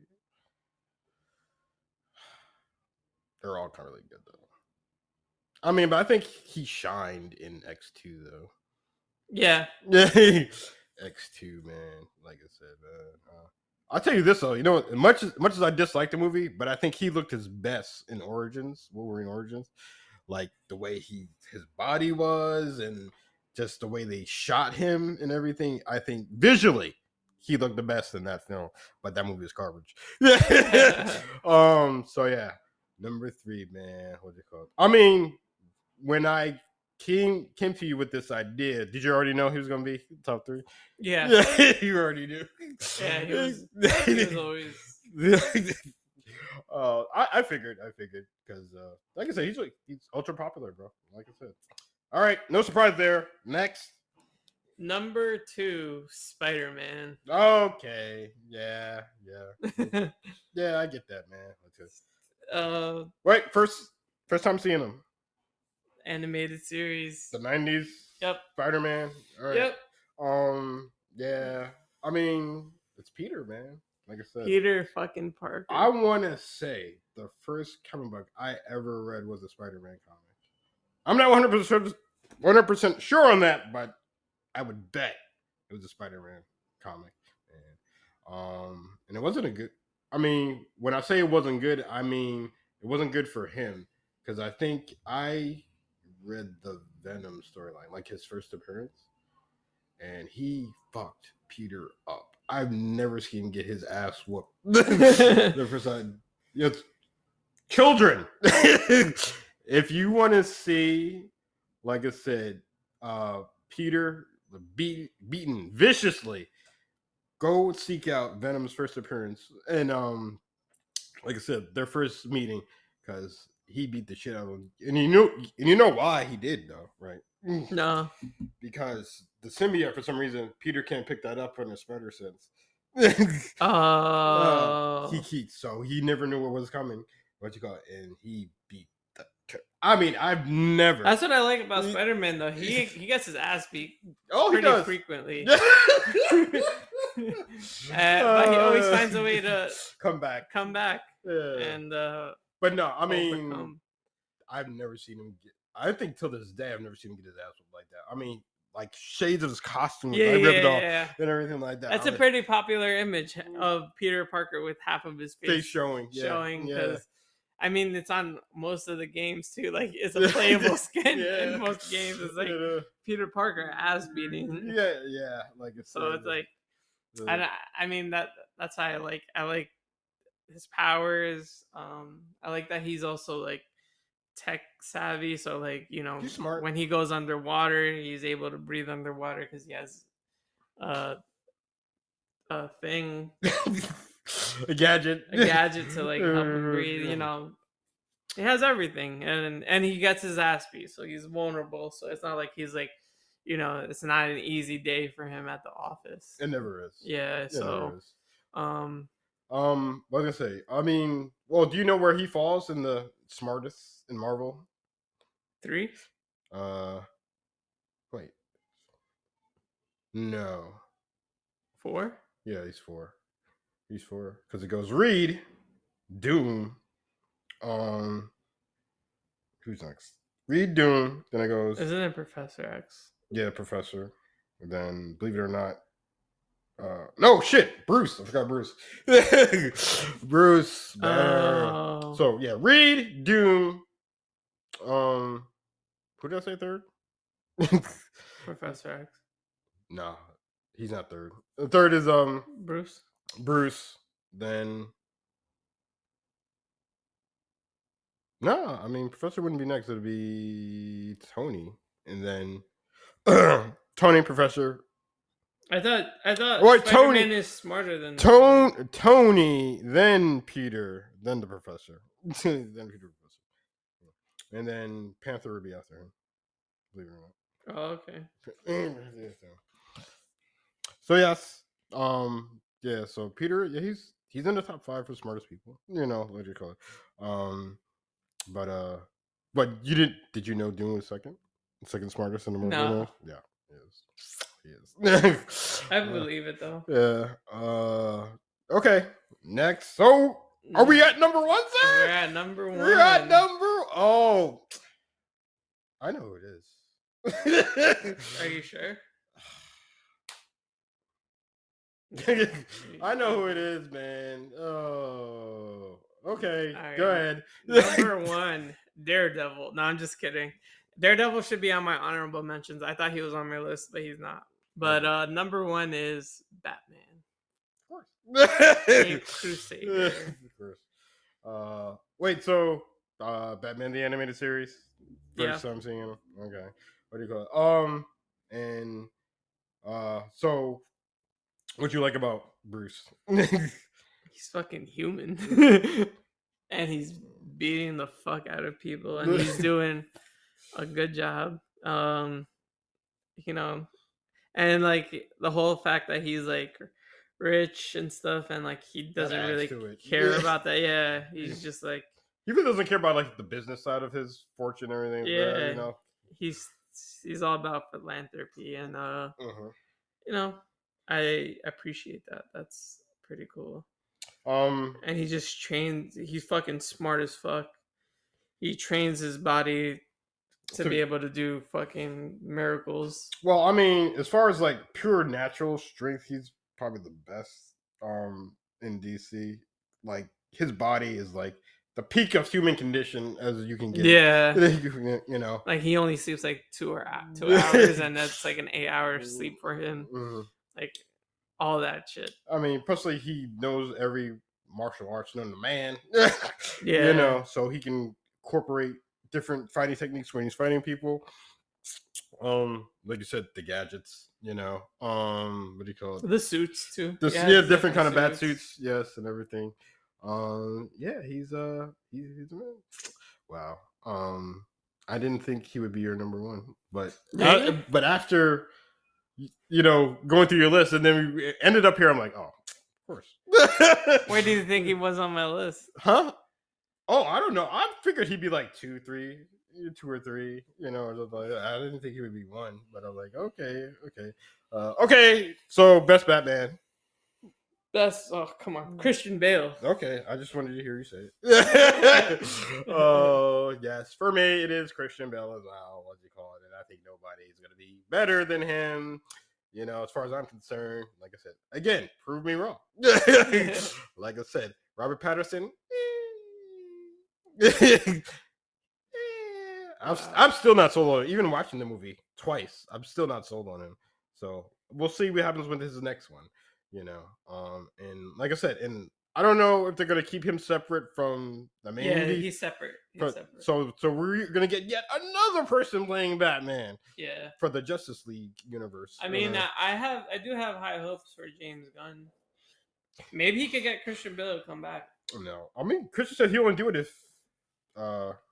Speaker 1: They're all kind of really good though. I mean, but I think he shined in X2 though.
Speaker 2: Yeah.
Speaker 1: X2, man. Like I said, man. I'll tell you this though. You know, much as I dislike the movie, but I think he looked his best in Origins, Wolverine Origins. Like the way his body was, and just the way they shot him and everything. I think visually he looked the best in that film. But that movie is garbage. So yeah, number 3, man. What's it called? I mean, when I came to you with this idea, did you already know he was gonna be top 3?
Speaker 2: Yeah.
Speaker 1: You already knew.
Speaker 2: Yeah, he was always.
Speaker 1: I figured because like I said, he's ultra popular, bro. Like I said. All right, no surprise there. Next.
Speaker 2: Number 2, Spider-Man.
Speaker 1: Okay. Yeah. Yeah, I get that, man. Right, first time seeing him.
Speaker 2: Animated series.
Speaker 1: The 90s.
Speaker 2: Yep.
Speaker 1: Spider-Man. All right.
Speaker 2: Yep.
Speaker 1: Yeah. I mean, it's Peter, man. Like I said.
Speaker 2: Peter fucking Parker.
Speaker 1: I want to say the first comic book I ever read was a Spider-Man comic. I'm not 100% sure on that, but I would bet it was a Spider-Man comic. And it wasn't a good. I mean, when I say it wasn't good, I mean it wasn't good for him because I think I read the Venom storyline, like his first appearance, and he fucked Peter up. I've never seen him get his ass whooped. The first time, children. If you want to see, like I said, Peter beaten viciously, go seek out Venom's first appearance, and like I said, their first meeting, because he beat the shit out of him, and you know why he did though, right?
Speaker 2: No,
Speaker 1: because the symbiote, for some reason, Peter can't pick that up in a spider sense. So he never knew what was coming. What you call it? And he beat the. I mean, I've never.
Speaker 2: That's what I like about Spider-Man, though. He gets his ass beat
Speaker 1: pretty
Speaker 2: frequently. But he always finds a way to
Speaker 1: come back.
Speaker 2: Yeah. And
Speaker 1: but no, I mean,
Speaker 2: overcome.
Speaker 1: I've never seen him get. I think till this day, I've never seen him get his ass whooped like that. I mean, like shades of his costume, ripped off and everything like that.
Speaker 2: That's a pretty popular image of Peter Parker with half of his face
Speaker 1: showing.
Speaker 2: Because I mean, it's on most of the games too. Like it's a playable skin in most games. It's like Peter Parker ass beating.
Speaker 1: Yeah. Like it's
Speaker 2: so it's like, I mean that's how I like his powers. I like that he's also like tech savvy, so like
Speaker 1: he's smart.
Speaker 2: When he goes underwater, he's able to breathe underwater because he has a thing,
Speaker 1: a gadget
Speaker 2: to like help him breathe. He has everything, and he gets his ass beat, so he's vulnerable. So it's not like he's like, it's not an easy day for him at the office.
Speaker 1: It never is.
Speaker 2: Yeah. So,
Speaker 1: What was I gonna say? I mean, well, do you know where he falls in the smartest in Marvel?
Speaker 2: 3,
Speaker 1: Uh, wait, no,
Speaker 2: 4.
Speaker 1: yeah, he's four. He's four because it goes Reed, Doom. Um, who's next? Reed, Doom. Then it goes
Speaker 2: Isn't it Professor X?
Speaker 1: yeah, Professor. And then, believe it or not, no shit, Bruce. I forgot Bruce. Bruce Banner.
Speaker 2: Oh,
Speaker 1: So yeah, Reed, Doom. Who did I say third?
Speaker 2: Professor X.
Speaker 1: No, he's not third. The third is
Speaker 2: Bruce.
Speaker 1: Bruce. Then no, I mean Professor wouldn't be next. It'd be Tony, and then Tony, Professor.
Speaker 2: I thought
Speaker 1: Wait,
Speaker 2: Spider-Man
Speaker 1: Tony,
Speaker 2: is smarter than Tony.
Speaker 1: Tony, then Peter, then the Professor, then Peter, Professor, and then Panther would be after him. Believe it or not.
Speaker 2: Oh, okay.
Speaker 1: So yes, yeah. So Peter, yeah, he's in the top 5 for smartest people. You know what do you call it? But but you did you know Doom was second smartest in the Marvel
Speaker 2: No,
Speaker 1: universe? Yeah, he is.
Speaker 2: I believe it though.
Speaker 1: Yeah. Okay. Next. So are we at number 1,
Speaker 2: We're
Speaker 1: sir?
Speaker 2: at number 1.
Speaker 1: We're at number. Oh, I know who it is.
Speaker 2: Are you sure?
Speaker 1: I know who it is, man. Oh, okay.
Speaker 2: All right.
Speaker 1: Go ahead.
Speaker 2: Number 1, Daredevil. No, I'm just kidding. Daredevil should be on my honorable mentions. I thought he was on my list, but he's not. But number 1 is Batman.
Speaker 1: Of
Speaker 2: Crusader.
Speaker 1: course. Wait. So, Batman the animated series.
Speaker 2: Yeah.
Speaker 1: First time seeing him. Okay. What do you call it? And so, what you like about Bruce?
Speaker 2: He's fucking human. And he's beating the fuck out of people, and he's doing a good job. You know, and like the whole fact that he's like rich and stuff, and like he doesn't
Speaker 1: adds
Speaker 2: really
Speaker 1: to it.
Speaker 2: care about that. Yeah, he's just like,
Speaker 1: He really doesn't care about like the business side of his fortune and everything.
Speaker 2: yeah,
Speaker 1: You know.
Speaker 2: he's all about philanthropy, and
Speaker 1: Uh-huh.
Speaker 2: you know, I appreciate that. That's pretty cool.
Speaker 1: Um,
Speaker 2: And he just trains. He's fucking smart as fuck. He trains his body to be able to do fucking miracles.
Speaker 1: Well, I mean, as far as like pure natural strength, he's probably the best in DC. Like his body is like the peak of human condition as you can get.
Speaker 2: Yeah,
Speaker 1: you know.
Speaker 2: like he only sleeps like 2 hours, and that's like an 8-hour sleep for him.
Speaker 1: Mhm.
Speaker 2: Like all that shit.
Speaker 1: I mean, personally, he knows every martial arts known to man.
Speaker 2: Yeah.
Speaker 1: You know, so he can incorporate different fighting techniques when he's fighting people. Like you said, the gadgets, you know. What do you call it?
Speaker 2: The suits too.
Speaker 1: Yeah, different kind of bat suits, yes, and everything. Yeah, he's a man. Wow. I didn't think he would be your number 1, but
Speaker 2: Really?
Speaker 1: but after you know going through your list, and then we ended up here, I'm like, oh, of course.
Speaker 2: Where do you think he was on my list?
Speaker 1: Huh? Oh, I don't know. I figured he'd be like 2 or 3, you know, or something like that. I didn't think he would be 1, but I'm like, okay. Okay, so best Batman.
Speaker 2: Come on, Christian Bale.
Speaker 1: Okay, I just wanted to hear you say it. Oh, yes. For me, it is Christian Bale as well, what do you call it? And I think nobody is going to be better than him. You know, as far as I'm concerned, like I said, again, prove me wrong. Like I said, Robert Pattinson. I'm still not sold on it. Even watching the movie twice, I'm still not sold on him. So we'll see what happens with his next one. You know, and like I said, and I don't know if they're gonna keep him separate from the main movie.
Speaker 2: He's separate.
Speaker 1: So we're gonna get yet another person playing Batman.
Speaker 2: Yeah.
Speaker 1: For the Justice League universe.
Speaker 2: I mean, I do have high hopes for James Gunn. Maybe he could get Christian Bale to come back.
Speaker 1: No, I mean, Christian said he won't do it if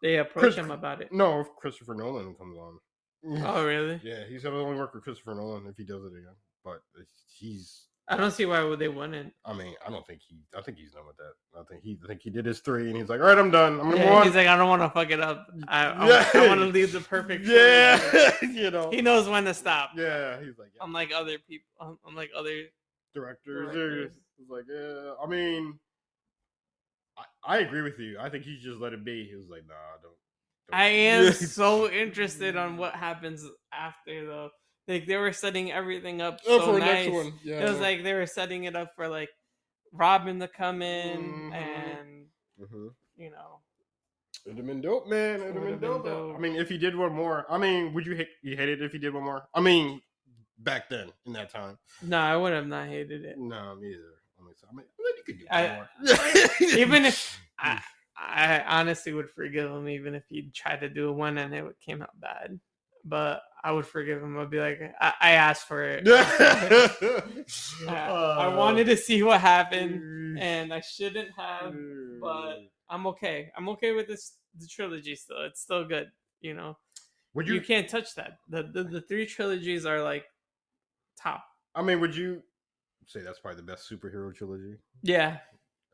Speaker 2: they approach him about it.
Speaker 1: No, if Christopher Nolan comes on.
Speaker 2: Oh, really?
Speaker 1: Yeah, he's gonna only work with Christopher Nolan if he does it again. But
Speaker 2: I don't see why they wouldn't.
Speaker 1: I mean, I think he's done with that. I think he did his 3, and he's like, all right, I'm done. I'm gonna move on.
Speaker 2: He's like, I don't want to fuck it up. I want to leave the perfect.
Speaker 1: Yeah, you know.
Speaker 2: He knows when to stop.
Speaker 1: Yeah, he's like,
Speaker 2: unlike other people, unlike other
Speaker 1: directors. He's like, yeah. I mean, I agree with you. I think he just let it be. He was like, nah, don't.
Speaker 2: I am so interested on what happens after though. Like they were setting everything up so
Speaker 1: for
Speaker 2: nice.
Speaker 1: Next one. Yeah,
Speaker 2: it was like they were setting it up for like Robin to come in and you know.
Speaker 1: It'd have been dope, man. It'd have been dope. I mean, if he did one more, I mean, would you hate it if he did one more? I mean, back then in that time.
Speaker 2: No, I would have not hated it.
Speaker 1: No, me either. I mean, you could do more.
Speaker 2: Even if I honestly would forgive him, even if he tried to do one and it came out bad. But I would forgive him. I'd be like, I asked for it. I wanted to see what happened, and I shouldn't have. But I'm okay. I'm okay with the trilogy still. It's still good. You know, you can't touch that. The 3 trilogies are like top.
Speaker 1: I mean, would you say that's probably the best superhero trilogy?
Speaker 2: Yeah,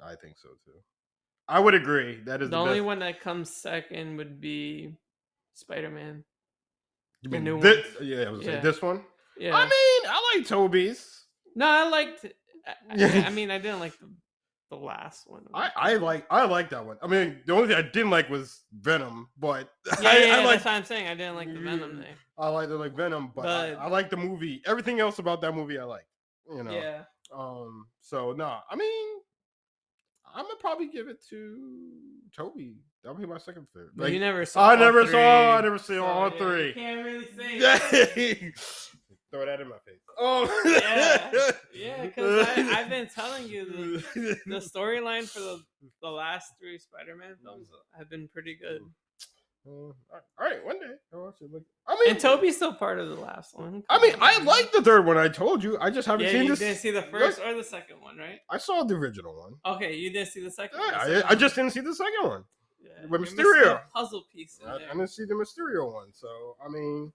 Speaker 1: I think so too. I would agree. That is
Speaker 2: the only one that comes second would be Spider-Man.
Speaker 1: You mean new this? Yeah, I was saying this one. Yeah, I mean, I like Tobey's.
Speaker 2: No, I liked. I mean, I didn't like the last one.
Speaker 1: I like that one. I mean, the only thing I didn't like was Venom, but
Speaker 2: I that's what I'm saying. I didn't like the Venom thing.
Speaker 1: I like Venom, but I like the movie. Everything else about that movie, I like. You know.
Speaker 2: Yeah.
Speaker 1: So no, I mean, I'm gonna probably give it to Tobey. That'll be my second favorite.
Speaker 2: Like, you never saw.
Speaker 1: I never saw all 3.
Speaker 2: You can't really say.
Speaker 1: Throw that in my face.
Speaker 2: Oh yeah, because I've been telling you the storyline for the last 3 Spider-Man films have been pretty good.
Speaker 1: All right, one day I'll watch it. I mean,
Speaker 2: and Tobey's still part of the last one.
Speaker 1: I mean, I like the 3rd one. I told you, I just haven't seen this.
Speaker 2: You didn't see the first or the second one, right?
Speaker 1: I saw the original one.
Speaker 2: Okay, you didn't see the second
Speaker 1: one.
Speaker 2: I
Speaker 1: just didn't see the second one. Yeah, with Mysterio.
Speaker 2: Puzzle piece.
Speaker 1: I didn't see the Mysterio one, so I mean,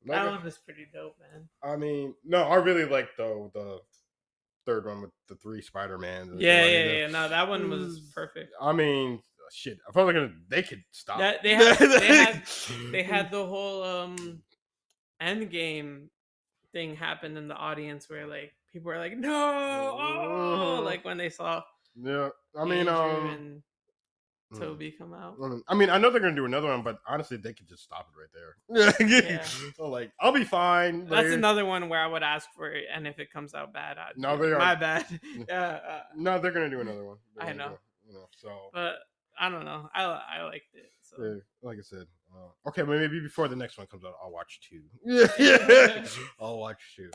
Speaker 2: that one was pretty dope, man.
Speaker 1: I mean, no, I really like the 3rd one with the 3 Spider-Mans.
Speaker 2: Yeah. No, that one was perfect.
Speaker 1: I mean, shit. I felt like they could stop.
Speaker 2: They had the whole Endgame thing happen in the audience where like people were like, no, like when they saw.
Speaker 1: Yeah, I mean,
Speaker 2: and Tobey come out.
Speaker 1: I mean, I know they're gonna do another one, but honestly, they could just stop it right there. Yeah. So like, I'll be fine.
Speaker 2: That's another one where I would ask for it, and if it comes out bad, my bad.
Speaker 1: No, they're gonna do another one.
Speaker 2: I know.
Speaker 1: So. But
Speaker 2: I don't know. I liked it. So.
Speaker 1: Yeah, like I said. Okay, maybe before the next one comes out, I'll watch 2. Yeah. I'll watch 2.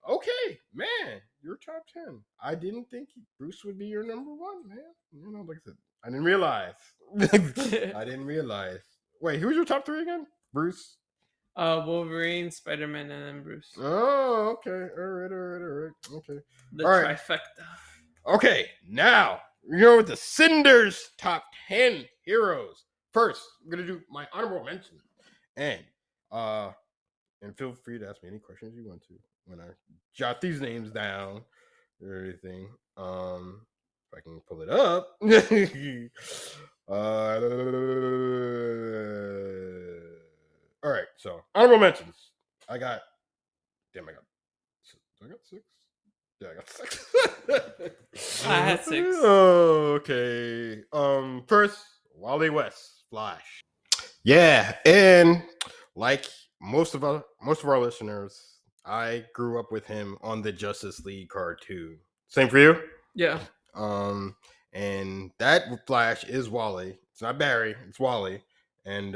Speaker 1: Okay, man, your top 10. I didn't think Bruce would be your number 1, man. You know, like I said, I didn't realize. Wait, who's your top 3 again? Bruce?
Speaker 2: Wolverine, Spider-Man, and then Bruce.
Speaker 1: Oh, okay. All right. Okay.
Speaker 2: The trifecta.
Speaker 1: Okay, now we're going with the Sinder's top 10 heroes. First, I'm gonna do my honorable mention, and feel free to ask me any questions you want to when I jot these names down or everything. If I can pull it up. All right, so honorable mentions. I got 6. Yeah, I got 6.
Speaker 2: I had 6.
Speaker 1: Okay. First, Wally West, Flash. Yeah, and like most of our listeners, I grew up with him on the Justice League cartoon. Same for you?
Speaker 2: Yeah.
Speaker 1: And that Flash is Wally. It's not Barry. It's Wally. And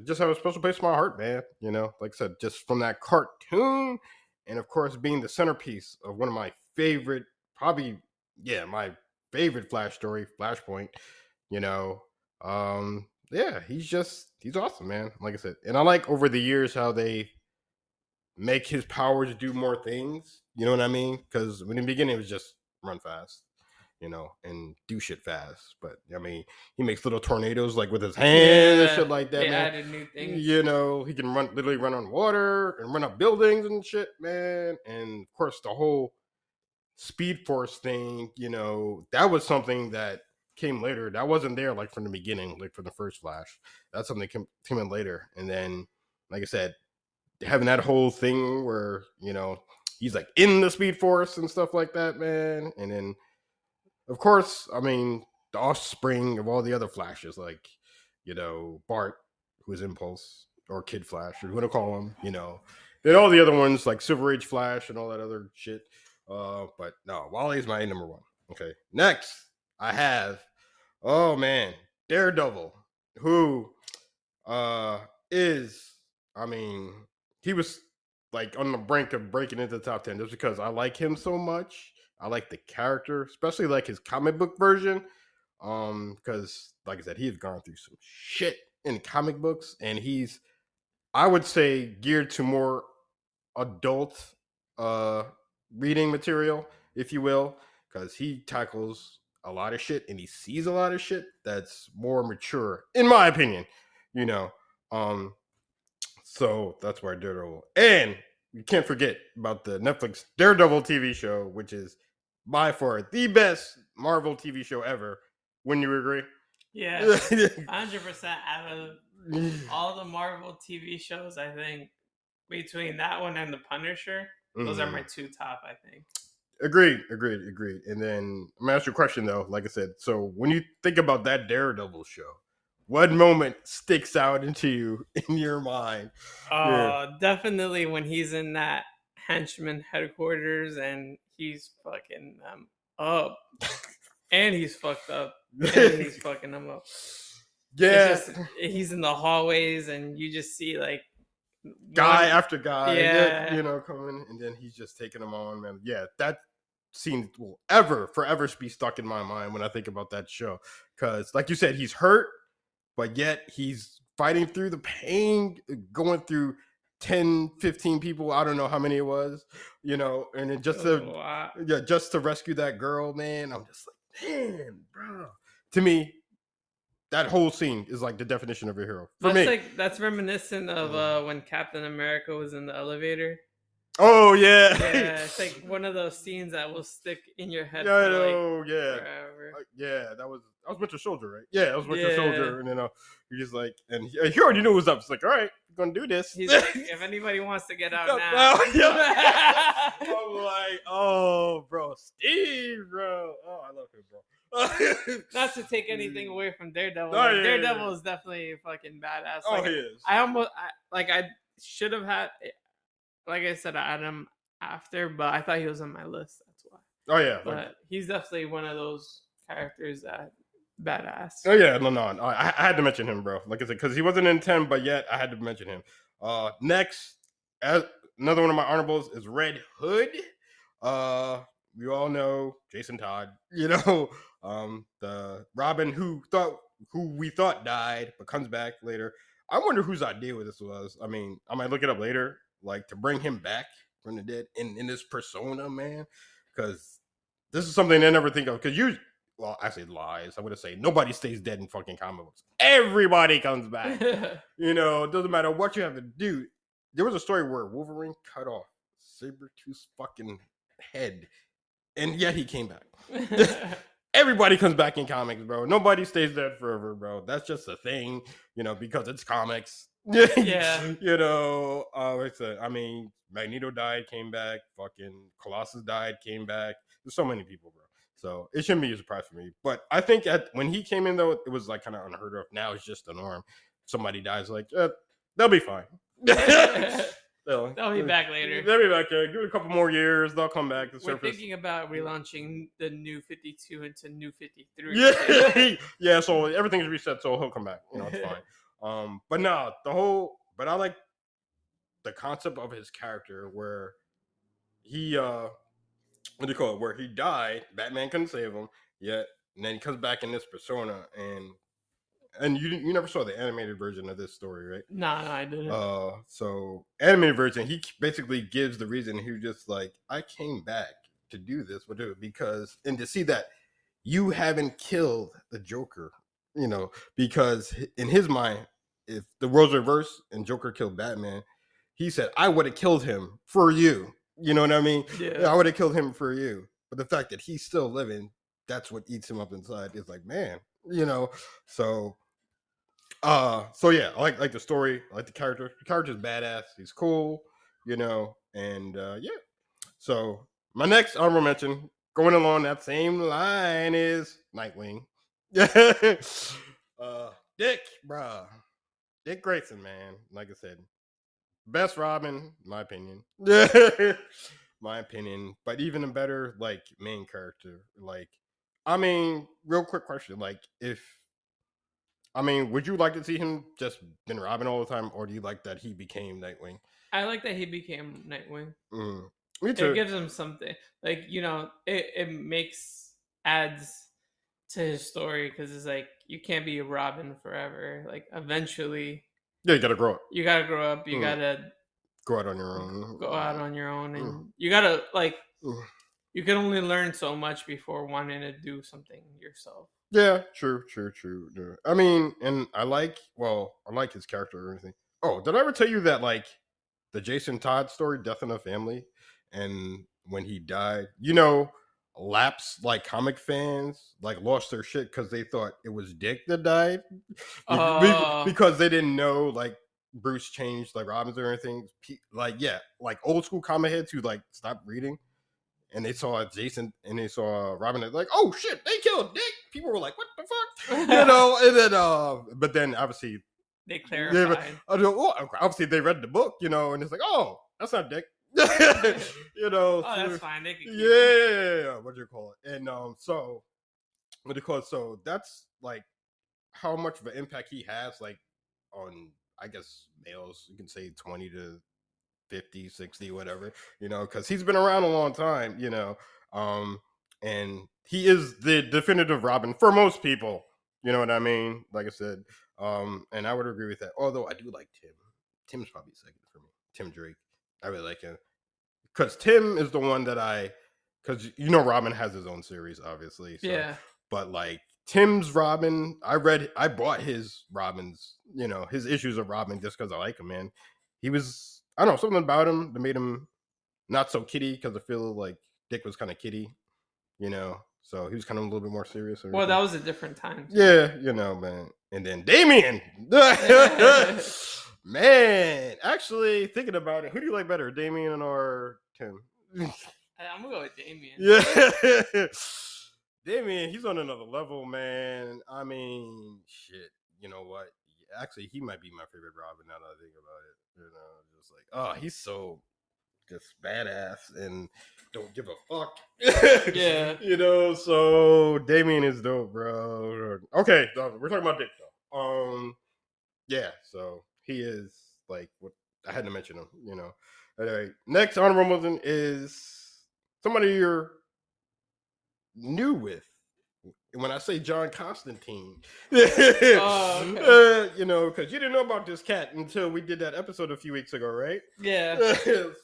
Speaker 1: just have a special place in my heart, man. You know, like I said, just from that cartoon, and of course being the centerpiece of one of my favorite, my favorite Flash story, Flashpoint. You know, he's awesome, man. Like I said, and I like over the years how they make his powers do more things. You know what I mean? Because in the beginning it was just run fast, and do shit fast. But I mean, he makes little tornadoes like with his hands and shit like that,
Speaker 2: they
Speaker 1: man.
Speaker 2: added new things.
Speaker 1: He can literally run on water and run up buildings and shit, man. And of course, the whole Speed Force thing, that was something that came later. That wasn't there like from the beginning, like from the first Flash. That's something that came in later. And then, like I said, having that whole thing where he's like in the Speed Force and stuff like that, man. And then, of course, I mean, the offspring of all the other Flashes, like Bart, who is Impulse, or Kid Flash, or who to call him, then all the other ones like Silver Age Flash and all that other shit. But no, Wally's my number one. Okay, next I have, oh man, Daredevil, who is, I mean, he was like on the brink of breaking into the top 10 just because I like him so much. I like the character, especially like his comic book version. Because like I said, he's gone through some shit in comic books, and he's, I would say, geared to more adult reading material, if you will, because he tackles a lot of shit and he sees a lot of shit that's more mature, in my opinion. You know, um, so that's why Daredevil, and you can't forget about the Netflix Daredevil TV show, which is by far the best Marvel TV show ever. Wouldn't you agree?
Speaker 2: Yeah, 100%. Out of all the Marvel TV shows, I think between that one and The Punisher, those are my two top, I think.
Speaker 1: Agreed. And then I'm gonna ask you a question though. Like I said, so when you think about that Daredevil show, what moment sticks out into you in your mind?
Speaker 2: Definitely when he's in that henchman headquarters and he's fucking them up, and he's fucked up, and he's fucking them up.
Speaker 1: Yeah,
Speaker 2: he's in the hallways and you just see like
Speaker 1: guy after guy,
Speaker 2: yeah,
Speaker 1: coming, and then he's just taking them on, man. Yeah, that scene will forever be stuck in my mind when I think about that show. Because, like you said, he's hurt, but yet he's fighting through the pain, going through 10, 15 people. I don't know how many it was, and then just to rescue that girl, man. I'm just like, man, bro. To me, that whole scene is like the definition of a hero for me.
Speaker 2: That's reminiscent of when Captain America was in the elevator.
Speaker 1: Oh yeah,
Speaker 2: it's like one of those scenes that will stick in your head.
Speaker 1: Forever. That was Winter Soldier, right? Yeah, it was Winter Soldier, and you're just like, and he already knew what was up. It's like, all right, we're gonna do this.
Speaker 2: He's like, if anybody wants to get out now.
Speaker 1: I'm like, oh, bro, Steve, bro. Oh, I love him, bro.
Speaker 2: Not to take anything away from Daredevil. Daredevil is definitely fucking badass.
Speaker 1: He is.
Speaker 2: I should have had, like I said, I had him after, but I thought he was on my list. That's why.
Speaker 1: Oh yeah,
Speaker 2: but he's definitely one of those characters that badass.
Speaker 1: Oh yeah, no, I had to mention him, bro. Like I said, because he wasn't in 10, but yet I had to mention him. Next, another one of my honorables is Red Hood. We all know Jason Todd. The Robin who we thought died but comes back later. I wonder whose idea this was. I mean, I might look it up later, like to bring him back from the dead in this persona, man. Because this is something I never think of. Because actually lies. I would say nobody stays dead in fucking comic books. Everybody comes back. It doesn't matter what you have to do. There was a story where Wolverine cut off Sabretooth's fucking head, and yet he came back. Everybody comes back in comics, bro. Nobody stays dead forever, bro. That's just a thing, because it's comics.
Speaker 2: Yeah.
Speaker 1: I mean, Magneto died, came back. Fucking Colossus died, came back. There's so many people, bro. So it shouldn't be a surprise for me. But I think when he came in, though, it was like kind of unheard of. Now it's just the norm. Somebody dies, like, they'll be fine.
Speaker 2: They'll be back later.
Speaker 1: They'll be back there. Give it a couple more years. They'll come back to surface.
Speaker 2: We're thinking about relaunching the New 52 into New 53.
Speaker 1: Yeah. So everything's reset. So he'll come back. It's fine. But no, I like the concept of his character where he what do you call it? Where he died, Batman couldn't save him yet, and then he comes back in this persona, and you never saw the animated version of this story, right?
Speaker 2: No, I didn't.
Speaker 1: So animated version, he basically gives the reason he was just like, I came back to do this, because and to see that you haven't killed the Joker, because in his mind, if the roles reversed and Joker killed Batman, he said, I would have killed him for you. You know what I mean?
Speaker 2: Yeah.
Speaker 1: Yeah, I would have killed him for you. But the fact that he's still living, that's what eats him up inside. It's like, man, so so yeah, I like the story, I like the character. The character's badass, he's cool, and yeah. So my next honorable mention, going along that same line, is Nightwing. Dick, bruh. Dick Grayson, man. Like I said, best Robin, my opinion. My opinion. But even a better, like, main character. Like, I mean, real quick question. Like, would you like to see him just been Robin all the time, or do you like that he became Nightwing?
Speaker 2: I like that he became Nightwing.
Speaker 1: Me too.
Speaker 2: It gives him something. Like, it adds to his story, because it's like, you can't be a Robin forever. Like, eventually,
Speaker 1: Yeah, you gotta grow up.
Speaker 2: you gotta grow up. You gotta
Speaker 1: go out on your own.
Speaker 2: Go out on your own, and you gotta, like, you can only learn so much before wanting to do something yourself.
Speaker 1: Yeah, true. Yeah. I mean, and I like his character or anything. Oh, did I ever tell you that, like, the Jason Todd story, Death in the Family, and when he died, lapsed, like, comic fans, like, lost their shit because they thought it was Dick that died, because they didn't know, like, Bruce changed, like, Robins or anything. Like, yeah, like, old school comic heads who, like, stopped reading, and they saw Jason and they saw Robin, and like, oh shit, they killed Dick. People were like, what the fuck, and then but then obviously
Speaker 2: they clarified.
Speaker 1: Obviously they read the book, and it's like, oh, that's not Dick.
Speaker 2: Oh, that's fine. They can
Speaker 1: yeah, what do you call it? And so what do you call it? So that's, like, how much of an impact he has, like, on, I guess, males. You can say 20 to 50, 60, whatever, because he's been around a long time, and he is the definitive Robin for most people. You know what I mean? Like I said, and I would agree with that. Although I do like Tim. Tim's probably second for me. Tim Drake. I really like him because Tim is the one that because Robin has his own series, obviously. So,
Speaker 2: yeah.
Speaker 1: But, like, Tim's Robin, I bought his Robins, his issues of Robin, just because I like him, man. He was, I don't know, something about him that made him not so kiddie, because I feel like Dick was kind of kiddie, so he was kind of a little bit more serious.
Speaker 2: Well, that was a different time,
Speaker 1: too. Yeah, man. And then Damien. Man, actually, thinking about it, who do you like better, Damien or Tim?
Speaker 2: I'm gonna go with Damien.
Speaker 1: Yeah. Damien, he's on another level, man. I mean, shit. You know what? Actually, he might be my favorite Robin now that I think about it. Just like, oh, he's so just badass and don't give a fuck.
Speaker 2: Yeah.
Speaker 1: So Damien is dope, bro. Okay, we're talking about Dick, though. Yeah, so he is, like, what I had to mention him, All right. Next honorable mention is somebody you're new with. When I say John Constantine,
Speaker 2: okay.
Speaker 1: Because you didn't know about this cat until we did that episode a few weeks ago, right?
Speaker 2: Yeah.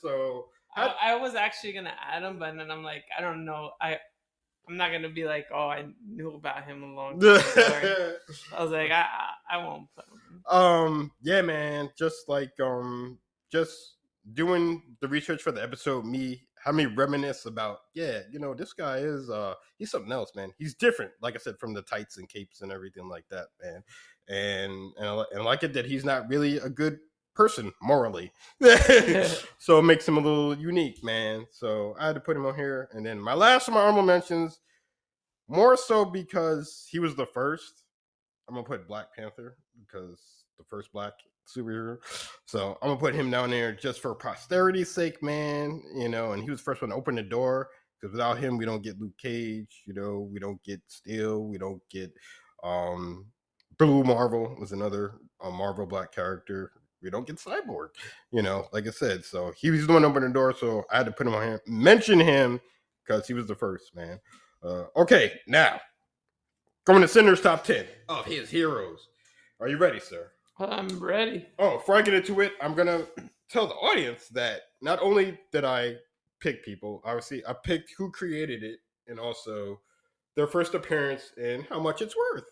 Speaker 1: So
Speaker 2: I was actually gonna add him, but then I'm like, I don't know. I'm not gonna be like, oh, I knew about him a long time ago. I was like, I won't put him.
Speaker 1: Yeah, man. Just like just doing the research for the episode, had me reminisce about, this guy is he's something else, man. He's different, like I said, from the tights and capes and everything like that, man. And I like it that he's not really a good person morally. So it makes him a little unique, man. So I had to put him on here. And then my last of my honorable mentions, more so because he was the first, I'm gonna put Black Panther, because the first black superhero. So I'm gonna put him down there just for posterity's sake, man. And he was the first one to open the door, because without him, we don't get Luke Cage. We don't get Steel. We don't get Blue Marvel was another Marvel black character. We don't get Cyborg. Like I said. So he was the one to open the door. So I had to put him on here, mention him, because he was the first, man. Okay, now going to Sinder's top 10 of his heroes. Are you ready, sir?
Speaker 2: I'm ready.
Speaker 1: Oh, before I get into it, I'm going to tell the audience that not only did I pick people, obviously, I picked who created it, and also their first appearance and how much it's worth.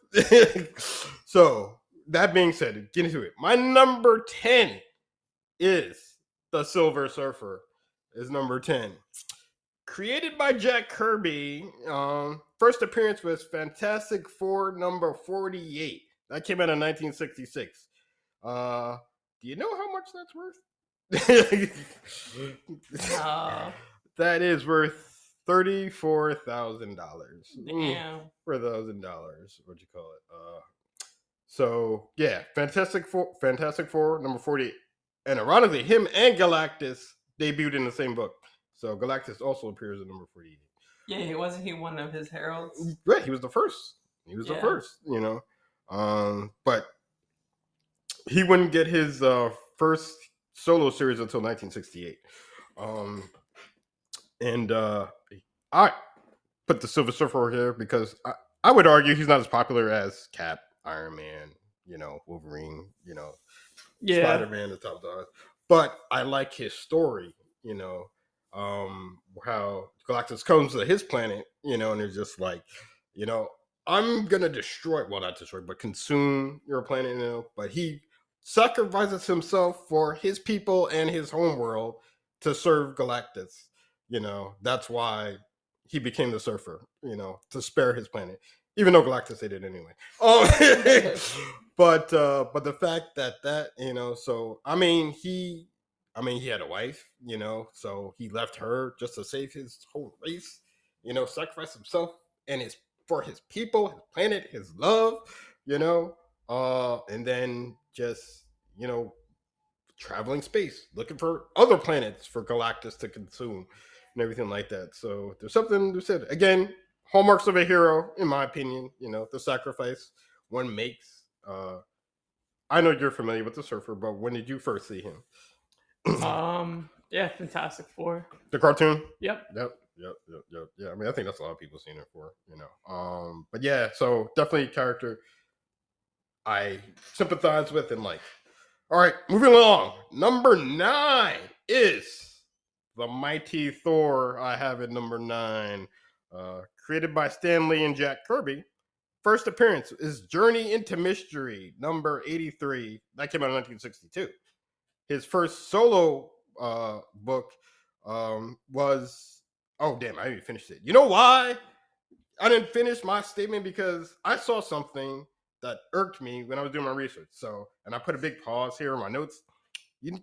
Speaker 1: So that being said, get into it. My number 10 is the Silver Surfer. Is number 10. Created by Jack Kirby. First appearance was Fantastic Four number 48. That came out in 1966. Do you know how much that's worth?
Speaker 2: No.
Speaker 1: That is worth $34,000.
Speaker 2: Damn.
Speaker 1: $4,000. What'd you call it? So yeah, Fantastic Four number 48. And ironically, him and Galactus debuted in the same book. So Galactus also appears in number 48.
Speaker 2: Yeah, wasn't he one of his heralds?
Speaker 1: Right, he was the first. He was the
Speaker 2: Yeah.
Speaker 1: first, but he wouldn't get his first solo series until 1968. And I put the Silver Surfer here because I would argue he's not as popular as Cap, Iron Man, Wolverine,
Speaker 2: Yeah.
Speaker 1: Spider-Man, the top dog. But I like his story, how Galactus comes to his planet, and it's just like, I'm gonna destroy, well, not destroy, but consume your planet, but he sacrifices himself for his people and his homeworld to serve Galactus. That's why he became the Surfer, to spare his planet, even though Galactus did it anyway. But the fact that so he had a wife, so he left her just to save his whole race, sacrifice himself and for his people, his planet, his love, and then just traveling space, looking for other planets for Galactus to consume and everything like that. So there's something to say. Again, hallmarks of a hero, in my opinion, the sacrifice one makes. I know you're familiar with the Surfer, but when did you first see him?
Speaker 2: Yeah, Fantastic Four.
Speaker 1: The cartoon?
Speaker 2: Yep.
Speaker 1: Yeah, I mean, I think that's a lot of people seen it for, But yeah, so definitely a character I sympathize with and like. All right, moving along. Number 9 is the Mighty Thor. I have it number 9. Created by Stan Lee and Jack Kirby. First appearance is Journey into Mystery, number 83. That came out in 1962. His first solo book was... Oh, damn, I didn't finish it. You know why I didn't finish my statement? Because I saw something that irked me when I was doing my research. So, and I put a big pause here in my notes. You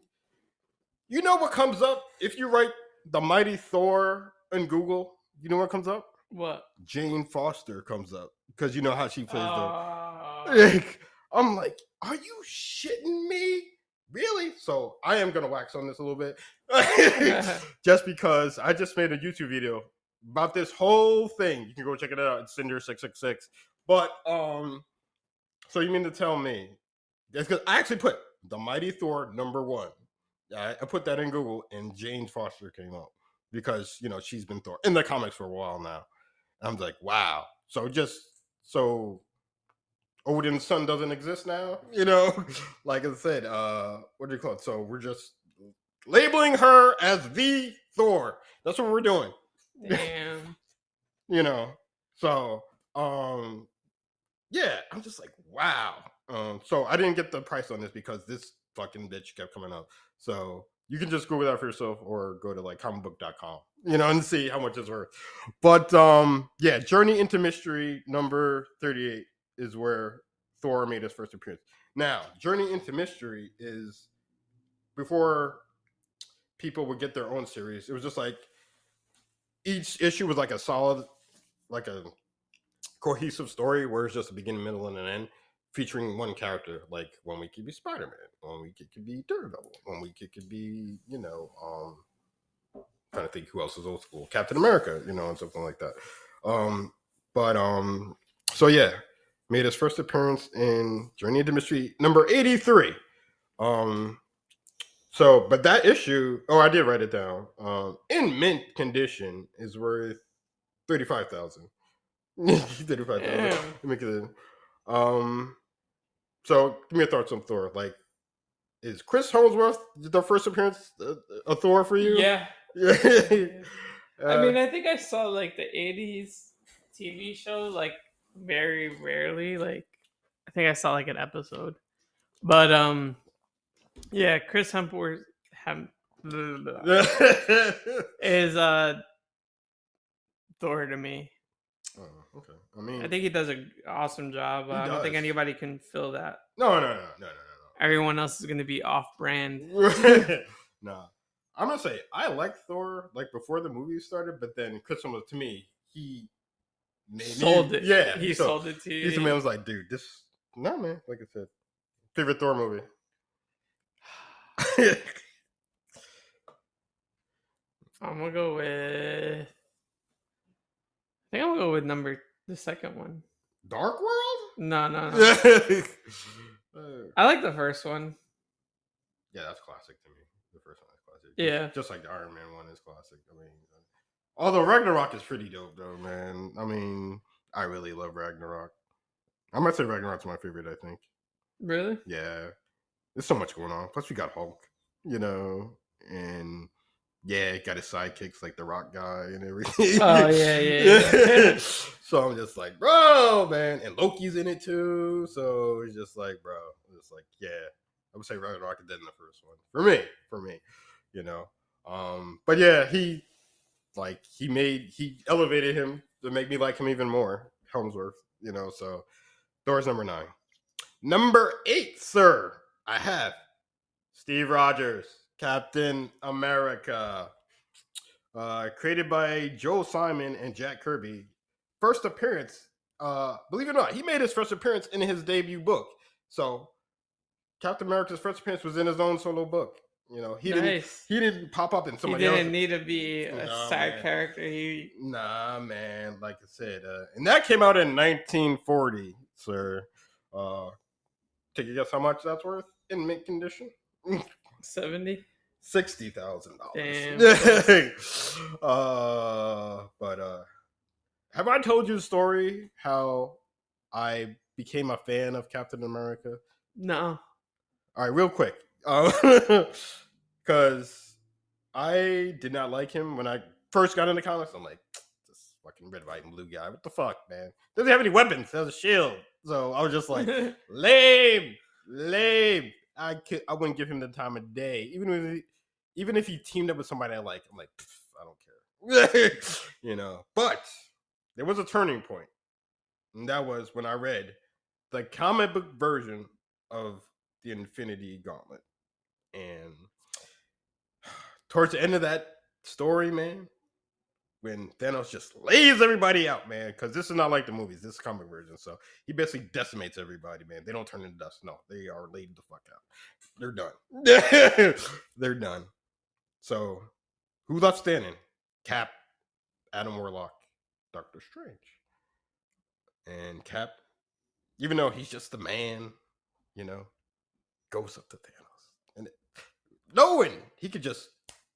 Speaker 1: know what comes up if you write the Mighty Thor in Google? You know what comes up?
Speaker 2: What?
Speaker 1: Jane Foster comes up because you know how she plays the. I'm like, are you shitting me? Really? So I am gonna wax on this a little bit, just because I just made a YouTube video about this whole thing. You can go check it out. It's Sinder 666. But so you mean to tell me? That's because I actually put the Mighty Thor number 1. I put that in Google, and Jane Foster came up because she's been Thor in the comics for a while now. I'm like, wow. So Odin's son doesn't exist now, like I said, what do you call it? So we're just labeling her as the Thor. That's what we're doing.
Speaker 2: Damn.
Speaker 1: So yeah, I'm just like, wow. So I didn't get the price on this because this fucking bitch kept coming up. So you can just Google that for yourself or go to like comicbook.com, and see how much it's worth. But yeah, Journey into Mystery number 38 is where Thor made his first appearance. Now, Journey into Mystery is before people would get their own series. It was just like each issue was like a solid, like a cohesive story where it's just a beginning, middle, and an end, featuring one character. Like 1 week it could be Spider-Man, 1 week it could be Daredevil, 1 week it could be, trying to think who else is old school, Captain America, and something like that. So yeah, made his first appearance in Journey into Mystery number 83. So, but that issue, I did write it down. In mint condition is worth $35,000. $35,000. So give me your thoughts on Thor. Like, is Chris Hemsworth the first appearance a Thor for you?
Speaker 2: Yeah.
Speaker 1: Yeah.
Speaker 2: I mean, I think I saw like the 80s TV show, like very rarely. Like I think I saw like an episode, but yeah, Chris Hemsworth is Thor to me.
Speaker 1: Oh, okay. I
Speaker 2: I
Speaker 1: mean,
Speaker 2: think he does an awesome job.
Speaker 1: he
Speaker 2: I don't think
Speaker 1: does.
Speaker 2: anybody can fill that.
Speaker 1: No.
Speaker 2: Everyone else is going to be off-brand.
Speaker 1: Nah, I'm gonna say I liked Thor like before the movie started, but then Chris Hemsworth to me he made
Speaker 2: Sold
Speaker 1: me,
Speaker 2: it.
Speaker 1: yeah,
Speaker 2: He sold it to you.
Speaker 1: He's the man. Was like, dude, this no man. Like I said, favorite Thor movie.
Speaker 2: I'm gonna go with. I think I'm gonna go with the second one.
Speaker 1: Dark World.
Speaker 2: No.
Speaker 1: Uh,
Speaker 2: I like the first one.
Speaker 1: yeah, that's classic to me. The first one is classic.
Speaker 2: Yeah.
Speaker 1: Just like the Iron Man one is classic. I mean, although Ragnarok is pretty dope though, man. I mean, I really love Ragnarok. I might say Ragnarok's my favorite. I think.
Speaker 2: Really?
Speaker 1: Yeah, there's so much going on. Plus, we got Hulk, and yeah, got his sidekicks like the Rock guy and everything.
Speaker 2: Oh yeah.
Speaker 1: So I'm just like, bro, man, and Loki's in it too. So it's just like, bro, it's like, yeah, I would say Ragnarok is dead in the first one for me, But yeah, he elevated him to make me like him even more, Helmsworth. So Thor's number 9. Number 8, sir, I have Steve Rogers, Captain America, created by Joel Simon and Jack Kirby. First appearance, believe it or not, he made his first appearance in his debut book. So Captain America's first appearance was in his own solo book. He didn't pop up in somebody else.
Speaker 2: He didn't need to be a side character.
Speaker 1: Nah, man. Like I said, and that came out in 1940, sir. Take a guess how much that's worth in mint condition?
Speaker 2: 70.
Speaker 1: $60,000. But have I told you the story how I became a fan of Captain America?
Speaker 2: No.
Speaker 1: All right, real quick, because I did not like him when I first got into comics. I'm like, this fucking red, white, and blue guy. What the fuck, man? Doesn't have any weapons. Has a shield. So I was just like, lame. I wouldn't give him the time of day, even if he teamed up with somebody I like. I'm like, I don't care, But there was a turning point, and that was when I read the comic book version of the Infinity Gauntlet, and towards the end of that story, man, when Thanos just lays everybody out, man, because this is not like the movies, this is comic version. So he basically decimates everybody, man. They don't turn into dust. No, they are laid the fuck out. They're done. They're done. So who left standing? Cap, Adam Warlock, Doctor Strange. And Cap, even though he's just the man, goes up to Thanos. And knowing he could just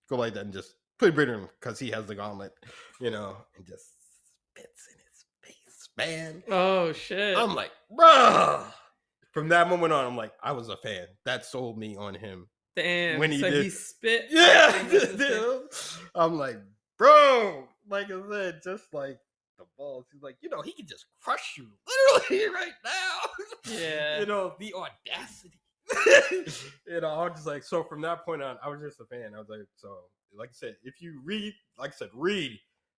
Speaker 1: go like that and just put it in him because he has the gauntlet, and just spits in his face, man.
Speaker 2: Oh shit!
Speaker 1: I'm like, bruh. From that moment on, I'm like, I was a fan. That sold me on him.
Speaker 2: Damn. When he spit.
Speaker 1: Yeah. I'm like, bro. Like I said, just like the balls. He's like, he can just crush you literally right now.
Speaker 2: Yeah.
Speaker 1: The audacity. I'm just like, so from that point on, I was just a fan. I was like, so like I said, if you read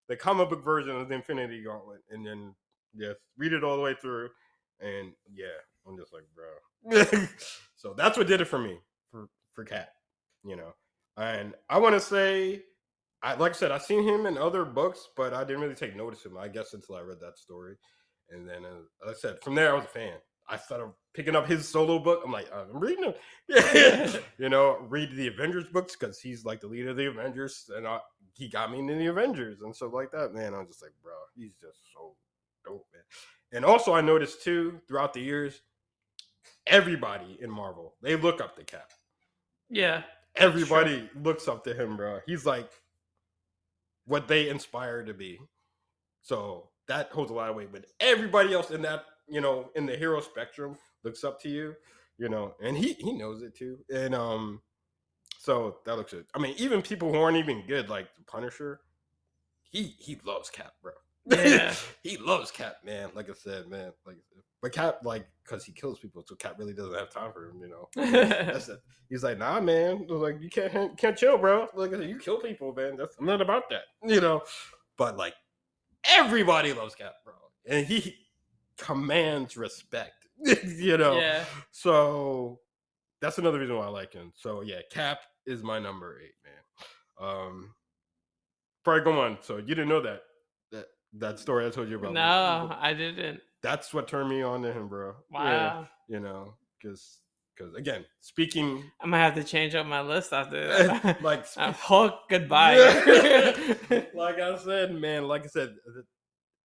Speaker 1: the comic book version of the Infinity Gauntlet and then just read it all the way through, and yeah, I'm just like, bro. So that's what did it for me for Cap, and I want to say, like I said, I've seen him in other books, but I didn't really take notice of him, I guess, until I read that story. And then, like I said, from there, I was a fan. I started picking up his solo book. I'm like, I'm reading him. Read the Avengers books because he's like the leader of the Avengers, and he got me into the Avengers and stuff like that. Man, I was just like, bro, he's just so dope, man. And also, I noticed too throughout the years, everybody in Marvel, they look up to Cap.
Speaker 2: Yeah,
Speaker 1: everybody looks up to him, bro. He's like what they inspire to be. So that holds a lot of weight. But everybody else in that, in the hero spectrum looks up to you, and he knows it too. And so that looks good. I mean, even people who aren't even good, like the Punisher, he loves Cap, bro.
Speaker 2: Yeah.
Speaker 1: He loves Cap, man. Like I said, man. But Cap, like, because he kills people, so Cap really doesn't have time for him. That's it. He's like, nah, man. Like, you can't chill, bro. Like I said, you kill people, man. I'm not about that. But like, everybody loves Cap, bro, and he commands respect.
Speaker 2: Yeah.
Speaker 1: So that's another reason why I like him. So yeah, Cap is my number 8, man. Before I go on, so you didn't know that story I told you about.
Speaker 2: No, I didn't.
Speaker 1: That's what turned me on to him, bro.
Speaker 2: Wow.
Speaker 1: Yeah, because again, speaking,
Speaker 2: I might have to change up my list after that.
Speaker 1: like
Speaker 2: Hulk, goodbye.
Speaker 1: like I said, man, like I said, it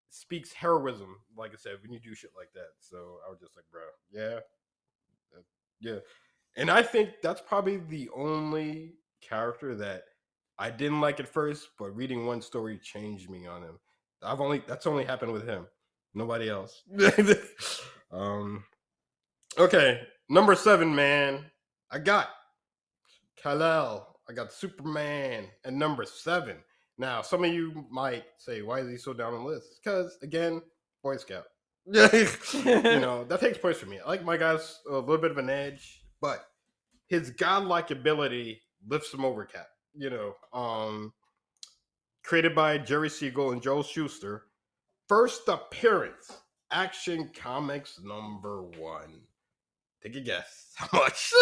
Speaker 1: speaks heroism. Like I said, when you do shit like that. So I was just like, bro, yeah. And I think that's probably the only character that I didn't like at first, but reading one story changed me on him. That's only happened with him. Nobody else. Okay, number 7, man. I got Kal-El. I got Superman at number 7. Now, some of you might say, why is he so down on the list? Because, again, Boy Scout. That takes place for me. I like my guy's a little bit of an edge, but his godlike ability lifts him over Cap. Created by Jerry Siegel and Joe Shuster. First appearance, Action Comics number 1. Take a guess. How much?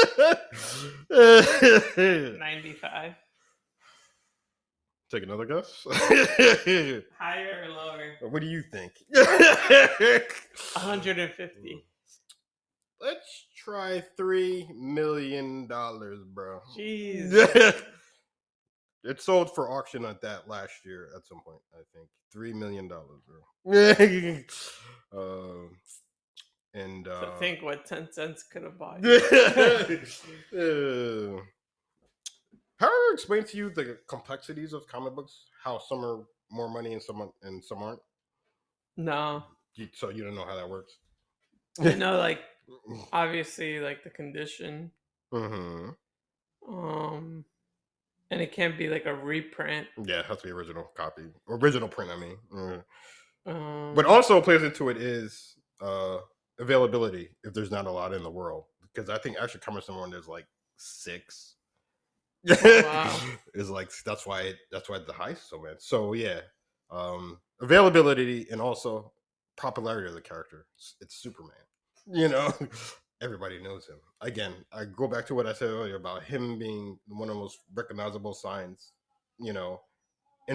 Speaker 2: 95.
Speaker 1: Take another guess.
Speaker 2: Higher or lower?
Speaker 1: What do you think?
Speaker 2: 150.
Speaker 1: Let's try $3 million, bro.
Speaker 2: Jeez.
Speaker 1: It sold for auction at that last year at some point, I think. $3 million, bro.
Speaker 2: To think what 10 cents could have bought.
Speaker 1: How do I explain to you the complexities of comic books? How some are more money and some aren't?
Speaker 2: No.
Speaker 1: So you don't know how that works?
Speaker 2: I know, like, obviously, like, the condition.
Speaker 1: Mm-hmm.
Speaker 2: And it can't be like a reprint.
Speaker 1: Yeah, it has to be original print. I mean, but also plays into it is availability. If there's not a lot in the world, because I think Action Comics number 1 there's like 6. Wow. Is like that's why the hype so man. So yeah, availability and also popularity of the character. It's Superman. Everybody knows him. Again, I go back to what I said earlier about him being one of the most recognizable signs, in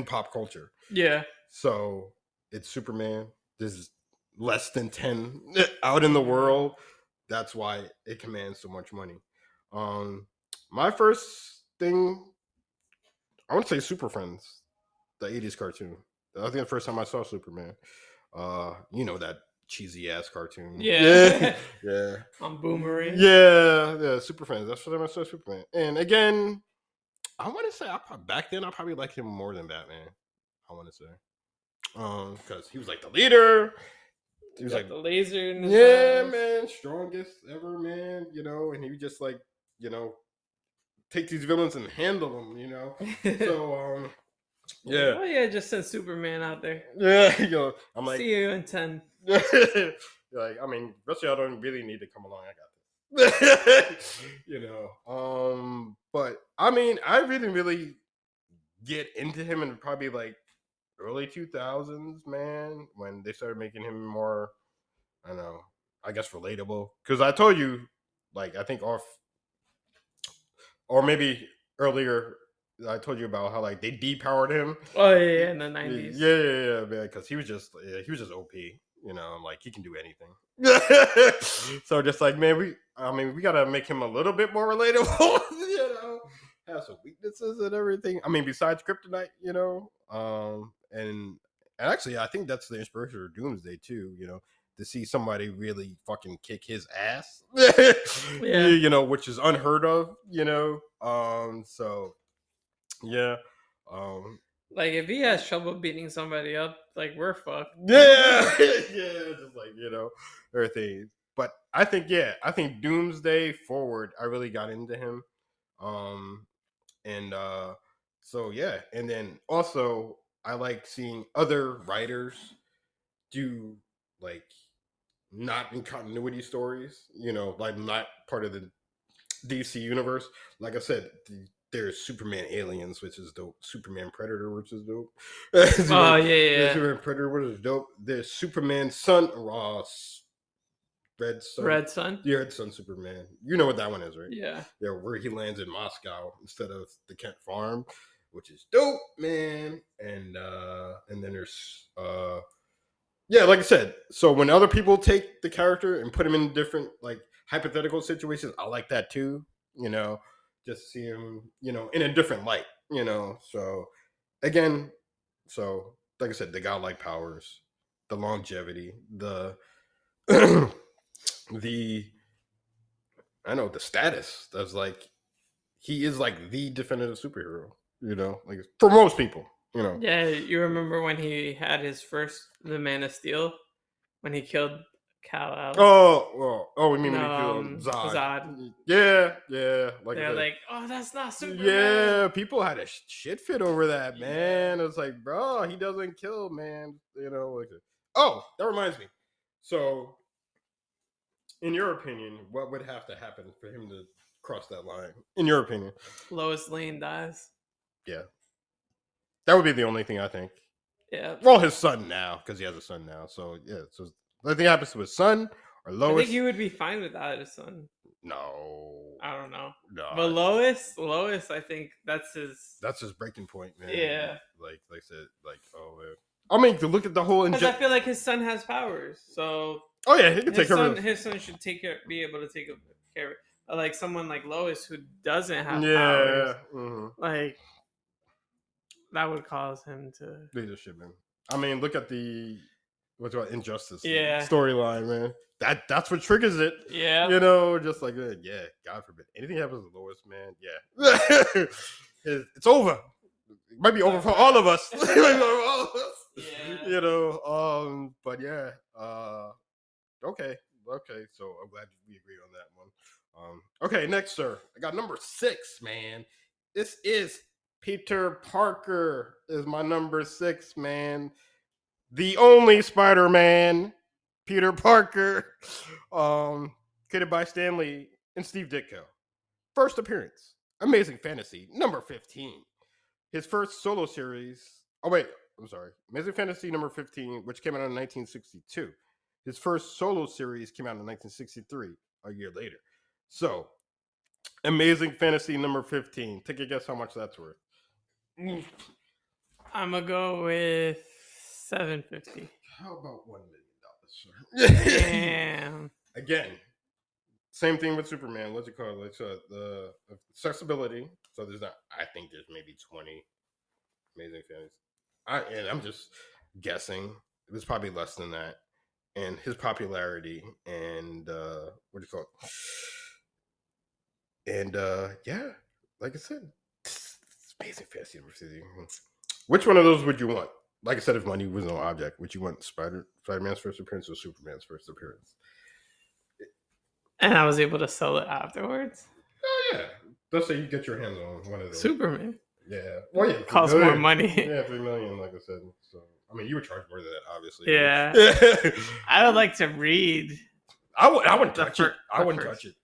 Speaker 1: pop culture.
Speaker 2: Yeah.
Speaker 1: So it's Superman. There's less than 10 out in the world. That's why it commands so much money. My first thing, I want to say Super Friends, the 80s cartoon. I think the first time I saw Superman. That cheesy ass cartoon.
Speaker 2: Yeah.
Speaker 1: Yeah.
Speaker 2: On Boomerang.
Speaker 1: Yeah, Super Friends. That's what I saw Superman. And again, I want to say back then I probably liked him more than Batman. I want to say, because he was like the leader. He was like
Speaker 2: the laser in his
Speaker 1: eyes. Man, strongest ever, man. And he would just like, take these villains and handle them. So yeah.
Speaker 2: Oh yeah, just send Superman out there.
Speaker 1: Yeah, I'm like,
Speaker 2: see you in 10.
Speaker 1: Like, I mean, rest of y'all don't really need to come along. I got this. But I mean, I really get into him in probably like early 2000s, man, when they started making him more, I don't know, I guess relatable. Because I told you, like, I think off, or maybe earlier, I told you about how like they depowered him.
Speaker 2: Oh yeah, in the 90s.
Speaker 1: Yeah, man, because he was just OP. Like he can do anything. So just like, man, we gotta make him a little bit more relatable. Have some weaknesses and everything. I mean, besides kryptonite, and actually, I think that's the inspiration for Doomsday too. To see somebody really fucking kick his ass. Yeah. Which is unheard of. So yeah.
Speaker 2: Like if he has trouble beating somebody up, like we're fucked.
Speaker 1: Yeah. Yeah, just like, everything. But I think Doomsday forward, I really got into him. And so yeah. And then also I like seeing other writers do like not in continuity stories, like not part of the DC universe. Like I said, there's Superman Aliens, which is dope. Superman Predator, which is dope.
Speaker 2: Oh
Speaker 1: Superman,
Speaker 2: yeah, yeah.
Speaker 1: Superman Predator, which is dope. There's Superman Sun, Red Sun.
Speaker 2: Red Sun.
Speaker 1: Yeah, Red Sun Superman. You know what that one is, right?
Speaker 2: Yeah.
Speaker 1: Yeah, where he lands in Moscow instead of the Kent farm, which is dope, man. And then there's yeah, like I said, so when other people take the character and put him in different like hypothetical situations, I like that too. Just see him, in a different light. So again, so like I said, the godlike powers, the longevity, the the the status. That's like he is like the definitive superhero. Like for most people.
Speaker 2: Yeah, you remember when he had his first The Man of Steel when he killed Kal-El?
Speaker 1: We mean when he
Speaker 2: No,
Speaker 1: killed Zod.
Speaker 2: Zod.
Speaker 1: Yeah. Like
Speaker 2: They're like, oh, that's not Superman.
Speaker 1: yeah, people had a shit fit over that, man. It's like, bro, he doesn't kill, man. Oh, that reminds me. So, in your opinion, what would have to happen for him to cross that line? In your opinion,
Speaker 2: Lois Lane dies.
Speaker 1: Yeah, that would be the only thing I think.
Speaker 2: Yeah.
Speaker 1: Well, his son now, because he has a son now. So yeah, so I think happens to his son or Lois.
Speaker 2: I think he would be fine without his son.
Speaker 1: No,
Speaker 2: I don't know.
Speaker 1: No,
Speaker 2: but Lois, I think that's his
Speaker 1: breaking point, man.
Speaker 2: Yeah,
Speaker 1: like I said, like man. I mean, to look at the whole.
Speaker 2: Because I feel like his son has powers, so.
Speaker 1: Oh yeah, he can take care of it.
Speaker 2: His son should be able to take care of it. Like someone like Lois who doesn't have powers.
Speaker 1: Mm-hmm.
Speaker 2: Like that would cause him to
Speaker 1: leadership, man. I mean, look at the Injustice
Speaker 2: Yeah.
Speaker 1: storyline, man. That's what triggers it.
Speaker 2: Yeah.
Speaker 1: Just like yeah, God forbid anything happens to Lois, man. Yeah, it's over. It might be over for all of us.
Speaker 2: Yeah.
Speaker 1: But yeah. Okay. So I'm glad we agreed on that one. Okay, next, sir. I got number 6, man. This is Peter Parker is my number 6, man. The only Spider-Man, Peter Parker, created by Stan Lee and Steve Ditko. First appearance, Amazing Fantasy, number 15. His first solo series. Oh wait, I'm sorry. Amazing Fantasy number 15, which came out in 1962. His first solo series came out in 1963, a year later. So, Amazing Fantasy number 15. Take a guess how much that's worth.
Speaker 2: I'm gonna go with $750.
Speaker 1: How about $1 million, sir?
Speaker 2: Damn.
Speaker 1: Again, same thing with Superman. What's it called? Like the accessibility. So there's not. I think there's maybe 20 Amazing Fantasy. And I'm just guessing. It was probably less than that. And his popularity and what do you call it? And yeah, like I said, it's Amazing Fantasy number 15. Which one of those would you want? Like I said, if money was no object, would you want Spider-Man's first appearance or Superman's first appearance?
Speaker 2: And I was able to sell it afterwards.
Speaker 1: Oh yeah, let's say you get your hands on one of those.
Speaker 2: Superman.
Speaker 1: Yeah, well yeah,
Speaker 2: costs more money.
Speaker 1: Yeah, $3 million, like I said. So I mean, you would charge more than that, obviously.
Speaker 2: Yeah. I would like to read.
Speaker 1: I wouldn't touch it. I wouldn't touch it.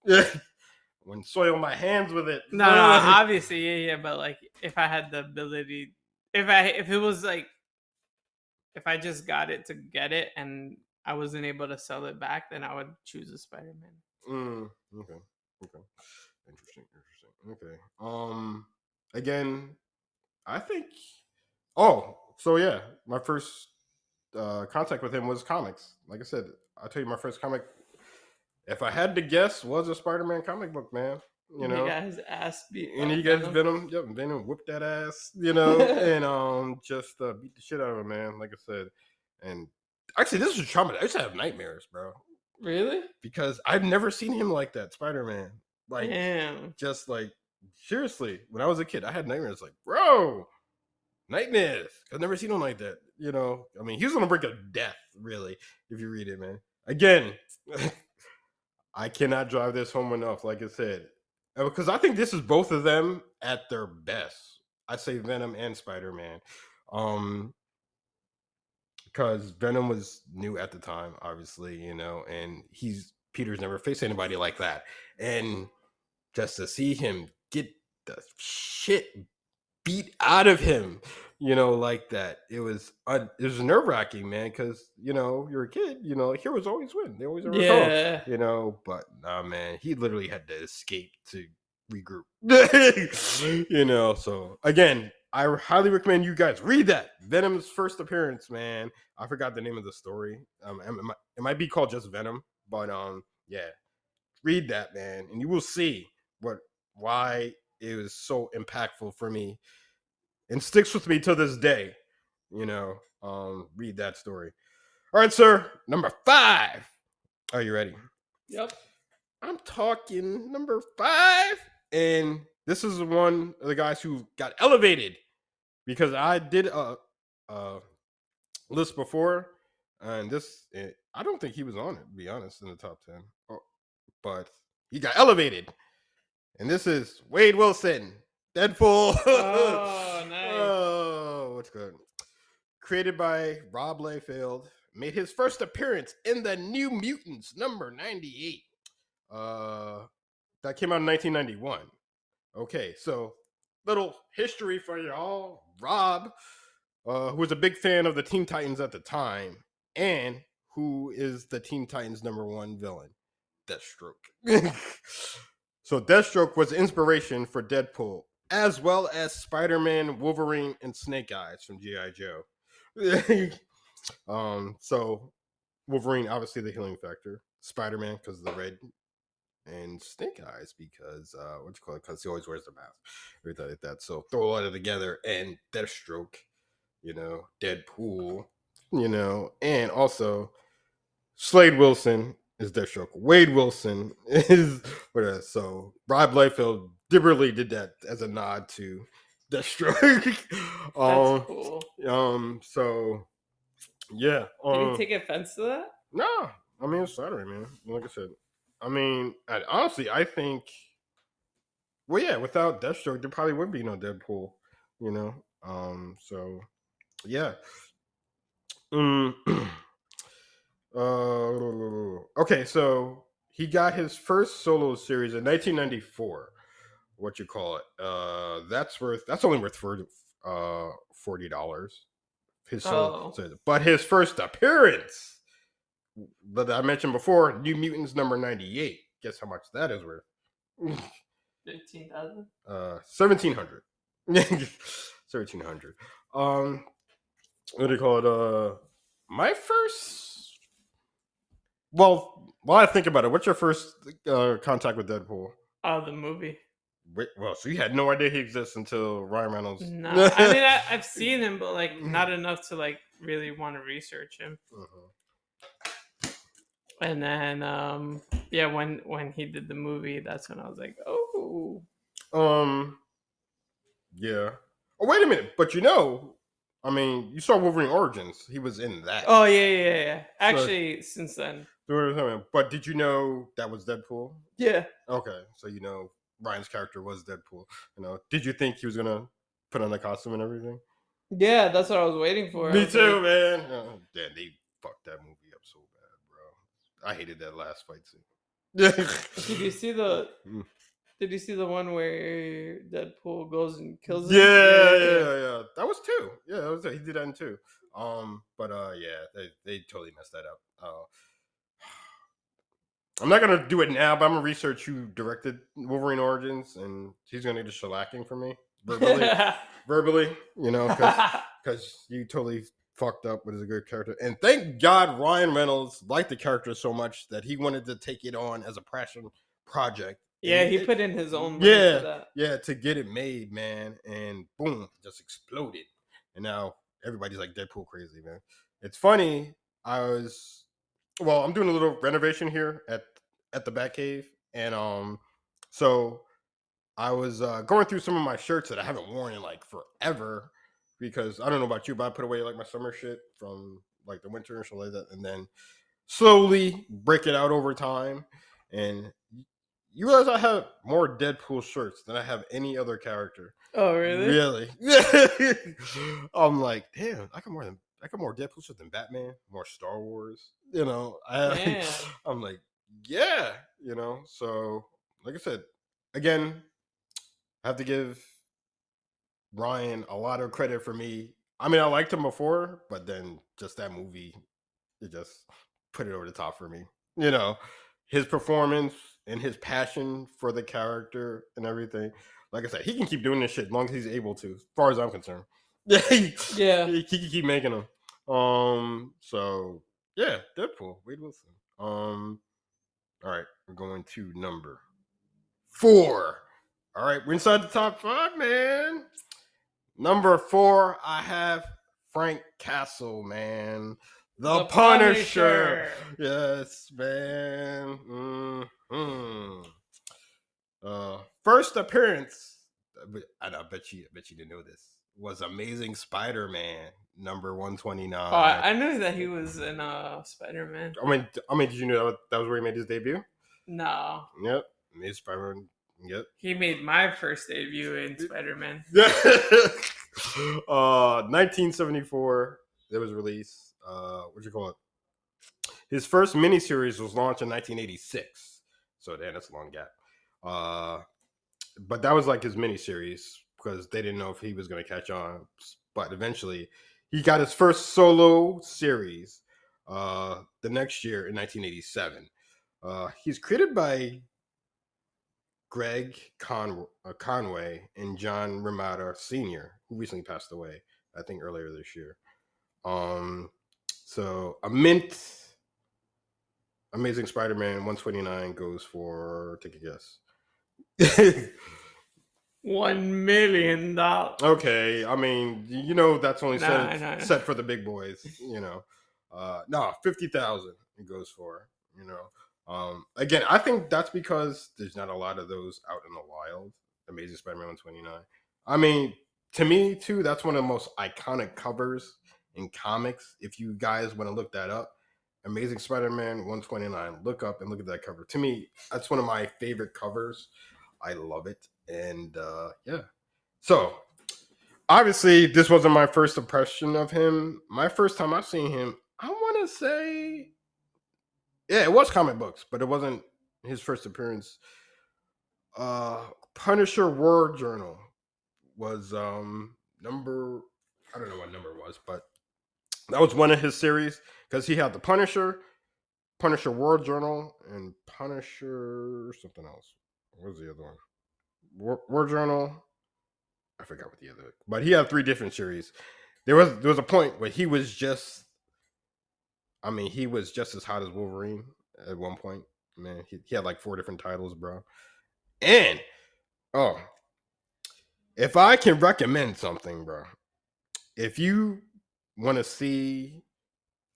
Speaker 1: Yeah. Wouldn't soil my hands with it.
Speaker 2: No, obviously, yeah, but like if I had the ability, if it was like, if I just got it to get it and I wasn't able to sell it back, then I would choose a Spider-Man.
Speaker 1: Okay. Interesting. Okay. Again, I think. Oh, so yeah, my first contact with him was comics. Like I said, I'll tell you my first comic. If I had to guess, was a Spider-Man comic book, man.
Speaker 2: He got his ass beat.
Speaker 1: And he got his Venom. Yep, Venom whipped that ass, and just beat the shit out of him, man. Like I said, and actually, this was traumatizing. I used to have nightmares, bro.
Speaker 2: Really?
Speaker 1: Because I've never seen him like that, Spider-Man. Like,
Speaker 2: damn.
Speaker 1: Just like seriously, when I was a kid, I had nightmares. Like, bro, nightmares. I've never seen him like that. I mean, he was on the brink of death, really, if you read it, man. Again. I cannot drive this home enough, like I said, because I think this is both of them at their best. I'd say Venom and Spider-Man. Because Venom was new at the time, obviously, and Peter's never faced anybody like that, and just to see him get the shit beat out of him, like that, it was nerve wracking, man, because you're a kid, heroes always win, they always overcome,
Speaker 2: Yeah.
Speaker 1: but nah, man, he literally had to escape to regroup, so again, I highly recommend you guys read that Venom's first appearance, man. I forgot the name of the story. It might be called just Venom, but yeah, read that, man, and you will see why it was so impactful for me and sticks with me to this day. Read that story. All right, sir. Number 5. Are you ready?
Speaker 2: Yep.
Speaker 1: I'm talking number 5, and this is one of the guys who got elevated because I did a list before, and I don't think he was on it, to be honest, in the top 10. But he got elevated, and this is Wade Wilson, Deadpool.
Speaker 2: Oh, nice.
Speaker 1: Oh, what's good? Created by Rob Liefeld, made his first appearance in the New Mutants number 98. That came out in 1991. Okay, so little history for y'all. Rob, who was a big fan of the Teen Titans at the time, and who is the Teen Titans number 1 villain, Deathstroke. So Deathstroke was the inspiration for Deadpool, as well as Spider-Man, Wolverine, and Snake Eyes from G.I. Joe. So Wolverine, obviously the healing factor. Spider-Man because of the red, and Snake Eyes because because he always wears the mask, everything like that. So throw all of it together, and Deathstroke, Deadpool, and also Slade Wilson is Deathstroke. Wade Wilson is whatever. So Rob Liefeld deliberately did that as a nod to Deathstroke.
Speaker 2: That's cool.
Speaker 1: So yeah.
Speaker 2: Did he take offense to that?
Speaker 1: No, I mean it's Saturday, man. Like I said, honestly, I think. Well, yeah, without Deathstroke, there probably would be no Deadpool. So yeah. Okay, so he got his first solo series in 1994. What you call it? That's only worth $40. His solo, but his first appearance that I mentioned before, New Mutants number 98. Guess how much that is worth?
Speaker 2: 15,000.
Speaker 1: 1,700. 1,300. What do you call it? My first. Well, while I think about it, what's your first contact with Deadpool?
Speaker 2: The movie.
Speaker 1: Well, so you had no idea he exists until Ryan Reynolds.
Speaker 2: No, I mean I've seen him, but not enough to really want to research him. And then yeah, when he did the movie, that's when I was like, oh.
Speaker 1: Yeah. Oh, wait a minute, but you saw Wolverine Origins. He was in that.
Speaker 2: Oh yeah. Actually, since then.
Speaker 1: But did you know that was Deadpool?
Speaker 2: Yeah.
Speaker 1: Okay, so Ryan's character was Deadpool. Did you think he was gonna put on the costume and everything?
Speaker 2: Yeah, that's what I was waiting for.
Speaker 1: Me too, man. Damn, they fucked that movie up so bad, bro. I hated that last fight scene.
Speaker 2: Did you see the? Did you see the one where Deadpool goes and kills him?
Speaker 1: Yeah. That was 2. Yeah, that was he did that in 2. But yeah, they totally messed that up. I'm not gonna do it now, but I'm gonna research who directed Wolverine Origins, and he's gonna need a shellacking for me verbally, because you totally fucked up with a good character. And thank God Ryan Reynolds liked the character so much that he wanted to take it on as a passion project.
Speaker 2: Yeah, he put in his own money for that.
Speaker 1: Yeah, to get it made, man, and boom, it just exploded. And now everybody's like Deadpool crazy, man. It's funny. I'm doing a little renovation here at the Batcave, and so I was going through some of my shirts that I haven't worn in forever, because I don't know about you, but I put away my summer shit from the winter and shit like that, and then slowly break it out over time. And You realize I have more Deadpool shirts than I have any other character.
Speaker 2: Oh, really?
Speaker 1: Really? I'm like, damn, I got more Deadpool shirts than Batman, more Star Wars. You know,
Speaker 2: Damn.
Speaker 1: I'm like, yeah, So, like I said, again, I have to give Ryan a lot of credit for me. I mean, I liked him before, but then just that movie, it just put it over the top for me. His performance and his passion for the character and everything. Like I said, he can keep doing this shit as long as he's able to, as far as I'm concerned.
Speaker 2: Yeah.
Speaker 1: He can keep making them. So yeah, Deadpool, Wade Wilson. All right, we're going to number 4. All right, we're inside the top 5, man. Number 4, I have Frank Castle, man. The Punisher. Yes, man. First appearance, I bet you didn't know this, was Amazing Spider-Man, number 129.
Speaker 2: Oh, I knew that he was in Spider-Man.
Speaker 1: I mean, did you know that was where he made his debut?
Speaker 2: No.
Speaker 1: Yep, Amazing Spider-Man. Yep.
Speaker 2: He made my first debut in Spider-Man.
Speaker 1: 1974, it was released. What you call it? His first miniseries was launched in 1986. So damn, that's a long gap. But that was like his miniseries because they didn't know if he was going to catch on. But eventually, he got his first solo series the next year in 1987. He's created by Greg Conway and John Romita Sr., who recently passed away, I think earlier this year. So Amazing Spider-Man 129 goes for, take a guess.
Speaker 2: $1 million.
Speaker 1: Okay, I mean, that's only set for the big boys. No, 50,000 it goes for. Again, I think that's because there's not a lot of those out in the wild. Amazing Spider-Man 129. I mean, to me too, that's one of the most iconic covers in comics. If you guys want to look that up, Amazing Spider-Man 129. Look up and look at that cover. To me, that's one of my favorite covers. I love it. And yeah. So, obviously, this wasn't my first impression of him. My first time I've seen him, I want to say, yeah, it was comic books, but it wasn't his first appearance. Punisher War Journal was number, I don't know what number it was, but that was one of his series because he had the Punisher War Journal, and Punisher something else. What was the other one? War Journal. I forgot what the other, but he had 3 different series. There was a point where he was just as hot as Wolverine at one point. Man, he had like 4 different titles, bro. And if I can recommend something, bro, if you want to see,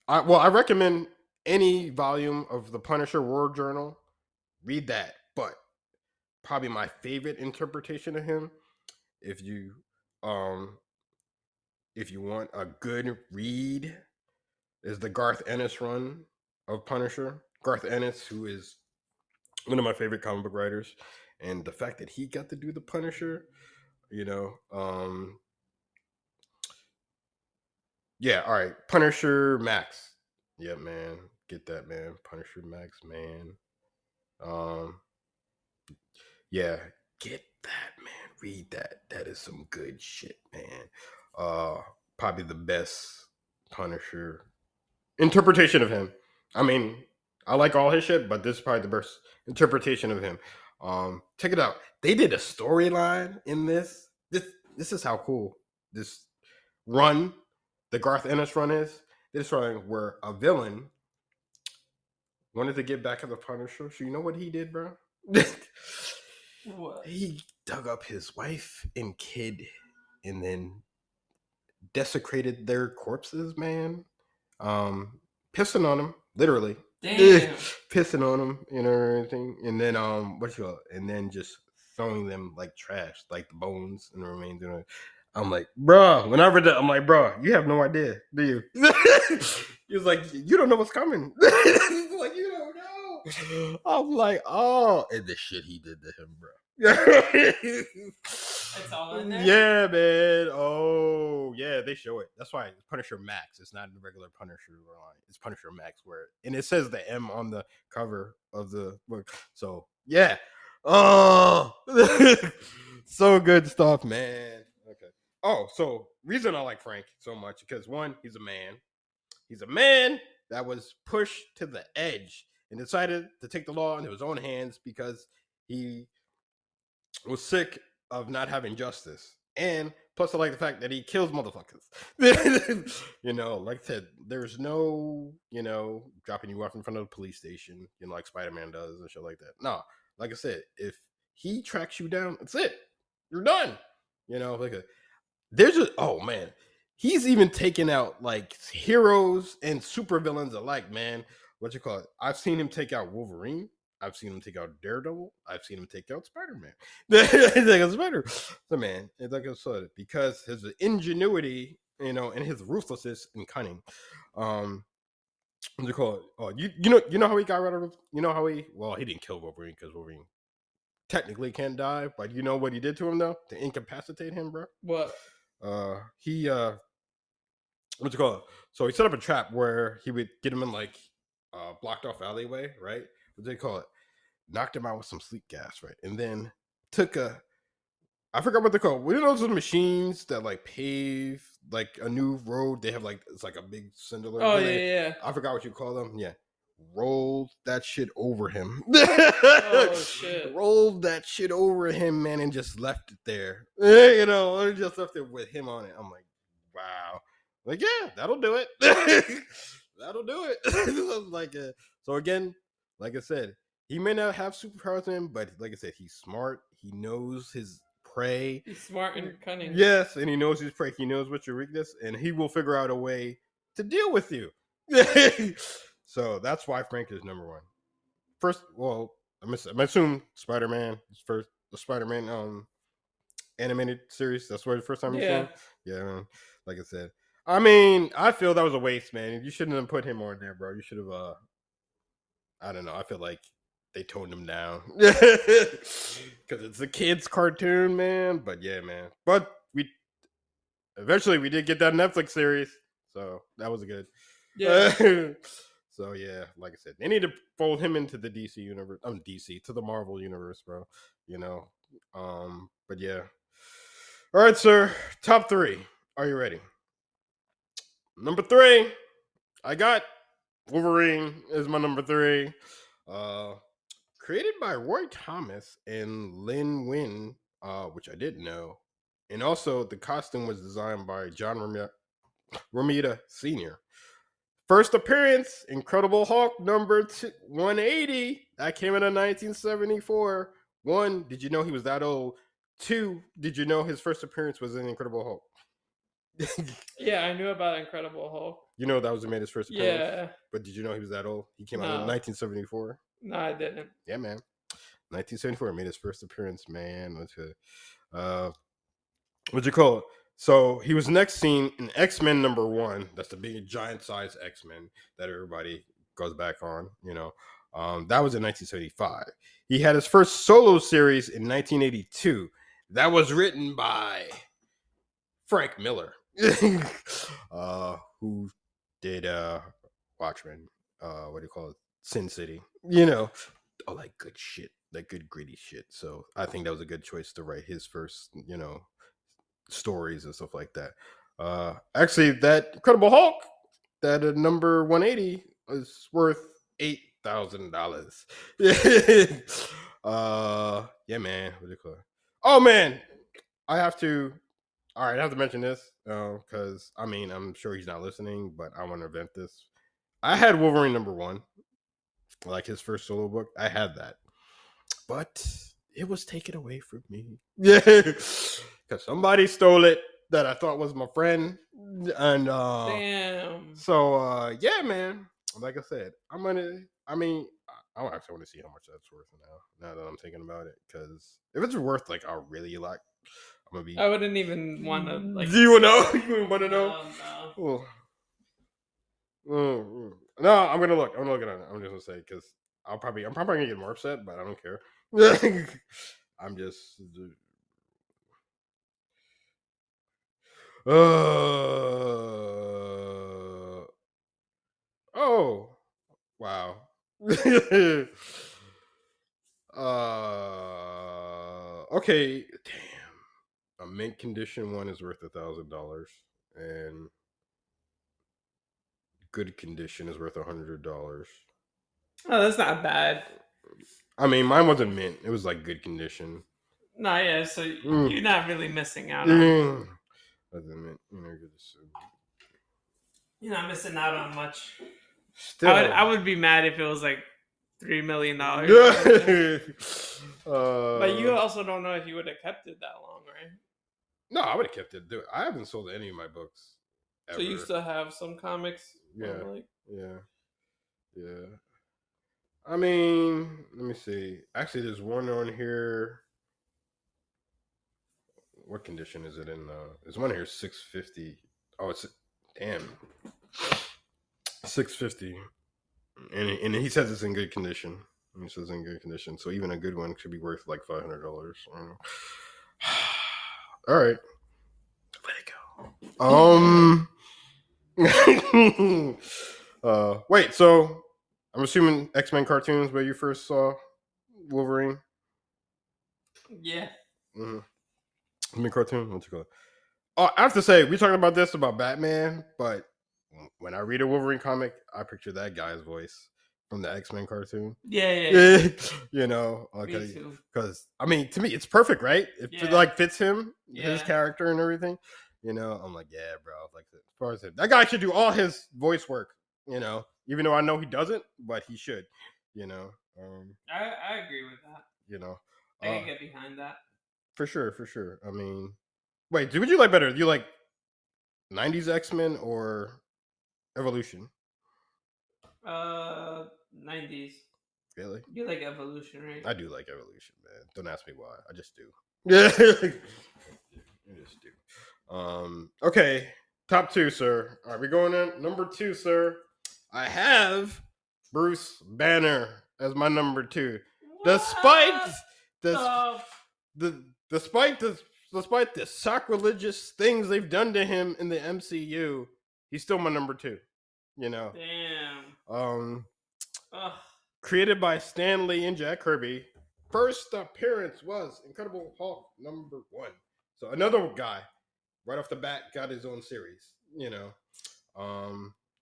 Speaker 1: I recommend any volume of the Punisher War Journal. Read that, but probably my favorite interpretation of him, if you want a good read, is the Garth Ennis run of Punisher. Garth Ennis, who is one of my favorite comic book writers, and the fact that he got to do the Punisher, yeah, all right, Punisher Max. Yeah, man, get that, man. Punisher Max, man. Yeah, get that, man. Read that. That is some good shit, man. Probably the best Punisher interpretation of him. I mean, I like all his shit, but this is probably the best interpretation of him. Check it out. They did a storyline in this. This is how cool this run, the Garth Ennis run is. This run where a villain wanted to get back at the Punisher. So you know what he did, bro?
Speaker 2: What?
Speaker 1: He dug up his wife and kid and then desecrated their corpses, man. Pissing on them, literally.
Speaker 2: Damn.
Speaker 1: Pissing on them, everything. And then and then just throwing them like trash, like the bones and the remains. I'm like, bro, when I read that, I'm like, bro, you have no idea, do you? He was like, you don't know what's coming. Like, you don't know. I'm like, oh, and the shit he did to him, bro.
Speaker 2: It's all in there?
Speaker 1: Yeah, man. Oh, yeah, they show it. That's why it's Punisher Max. It's not the regular Punisher line. It's Punisher Max, and it says the M on the cover of the book. So yeah. Oh, so good stuff, man. Okay. Oh, so reason I like Frank so much because one, he's a man. He's a man that was pushed to the edge and decided to take the law into his own hands because he was sick of not having justice. And plus, I like the fact that he kills motherfuckers. Like I said, there's no, dropping you off in front of the police station, like Spider-Man does and shit like that. No, like I said, if he tracks you down, that's it. You're done. There's just, oh man, he's even taken out like heroes and supervillains alike, man. What you call it? I've seen him take out Wolverine. I've seen him take out Daredevil. I've seen him take out Spider-Man. So man, it's like I said, because his ingenuity, and his ruthlessness and cunning. What you call it? Oh, you know how he got rid of? He didn't kill Wolverine because Wolverine technically can't die, but you know what he did to him though to incapacitate him, bro.
Speaker 2: What?
Speaker 1: He what's it called? So he set up a trap where he would get him in like blocked off alleyway, right? What do they call it? Knocked him out with some sleep gas, right? And then took I forgot what they're called. You know those machines that like pave like a new road? They have like it's like a big cinder.
Speaker 2: Oh yeah.
Speaker 1: I forgot what you call them. Yeah. Rolled that shit over him.
Speaker 2: Oh shit.
Speaker 1: Rolled that shit over him, man, and just left it there. Just left it with him on it. I'm like, wow. Like, yeah, that'll do it. That'll do it. So again, like I said, he may not have superpowers in him, but like I said, he's smart. He knows his prey.
Speaker 2: He's smart and cunning.
Speaker 1: Yes, and he knows his prey. He knows what's your weakness, and he will figure out a way to deal with you. So that's why Frank is number one. First, well, I'm assuming Spider-Man is first. The Spider-Man animated series. That's where the first time you saw him. Yeah, man. Like I said, I feel that was a waste, man. You shouldn't have put him on there, bro. You should have. I don't know. I feel like they toned him down because it's a kids' cartoon, man. But yeah, man. But we did get that Netflix series, so that was good.
Speaker 2: Yeah.
Speaker 1: So yeah, like I said, they need to fold him into the DC universe. To the Marvel universe, bro. But yeah. All right, sir. Top 3. Are you ready? Number 3, I got Wolverine is my number 3. Created by Roy Thomas and Lin Win, which I didn't know. And also the costume was designed by John Romita Sr. First appearance, Incredible Hulk number 180. That came out in 1974. 1, did you know he was that old? 2, did you know his first appearance was in Incredible Hulk?
Speaker 2: Yeah, I knew about Incredible Hulk.
Speaker 1: You know that was made his first appearance?
Speaker 2: Yeah.
Speaker 1: But did you know he was that old? He came out in 1974.
Speaker 2: No, I didn't.
Speaker 1: Yeah, man. 1974 made his first appearance, man. What'd you call it? So he was next seen in X-Men number 1. That's the big giant size X-Men that everybody goes back on, that was in 1975. He had his first solo series in 1982. That was written by Frank Miller, who did Watchmen, what do you call it? Sin City. All that good shit, that good gritty shit. So I think that was a good choice to write his first, stories and stuff like that. Actually, that Incredible Hulk, that number 180 is worth $8,000. Yeah, man. What do you call it? Oh man, I have to mention this because I'm sure he's not listening, but I want to vent this. I had Wolverine number 1, like his first solo book. I had that, but it was taken away from me. Yeah, because somebody stole it that I thought was my friend, and
Speaker 2: damn.
Speaker 1: So yeah, man. Like I said, I actually want to see how much that's worth now that I'm thinking about it. Because if it's worth like I really like, I'm gonna be.
Speaker 2: I wouldn't even want to like.
Speaker 1: Do you know? You want to know?
Speaker 2: No.
Speaker 1: No, I'm gonna look. I'm looking at it. I'm just gonna say because I'm probably gonna get more upset, but I don't care. I'm just. Oh wow. Okay. Damn. A mint condition one is worth $1,000, and good condition is worth $100.
Speaker 2: Oh, that's not bad.
Speaker 1: I mean, mine wasn't mint; it was like good condition.
Speaker 2: No, yeah. So
Speaker 1: Mm.
Speaker 2: you're not really missing out on.
Speaker 1: Mm. Wasn't mint, good.
Speaker 2: You're not missing out on much.
Speaker 1: Still,
Speaker 2: I would be mad if it was like $3 million. But you
Speaker 1: uh,
Speaker 2: also don't know if you would have kept it that long, right?
Speaker 1: no, I would have kept it. Dude, I haven't sold any of my books ever.
Speaker 2: So you still have some comics?
Speaker 1: Yeah,
Speaker 2: Like...
Speaker 1: yeah, yeah. I mean, let me see. Actually, there's one on here. What condition is it in? There's one here, 650. Oh, it's damn 650, and he says it's in good condition. He says in good condition, so even a good one should be worth like $500. All right, let it go. Wait. So I'm assuming X-Men cartoons where you first saw Wolverine.
Speaker 2: Yeah.
Speaker 1: Mm-hmm. X-Men cartoon. What you call it? Oh, I have to say, we talking about this about Batman, but when I read a Wolverine comic, I picture that guy's voice from the X-Men cartoon.
Speaker 2: Yeah.
Speaker 1: You know,
Speaker 2: Me too.
Speaker 1: because I mean, to me, it's perfect, right? It like fits him, his
Speaker 2: Yeah.
Speaker 1: character, and everything. You know, I'm like, yeah, bro. Like, as far as that guy should do all his voice work. You know, even though I know he doesn't, but he should. You know,
Speaker 2: I agree with that.
Speaker 1: you know,
Speaker 2: I can get behind that.
Speaker 1: for sure. I mean, wait, would you like better? Do you like 90s X-Men or Evolution?
Speaker 2: 90s.
Speaker 1: Really?
Speaker 2: You like Evolution, right?
Speaker 1: I do like Evolution, man. Don't ask me why. I just do. Yeah. I just do. Okay. Top two, sir. Are we going in? Number two, sir. I have Bruce Banner as my number two. Despite despite the sacrilegious things they've done to him in the MCU, he's still my number two. You know.
Speaker 2: Damn.
Speaker 1: Created by Stan Lee and Jack Kirby. First appearance was Incredible Hulk number one. So another guy, right off the bat, got his own series. You know,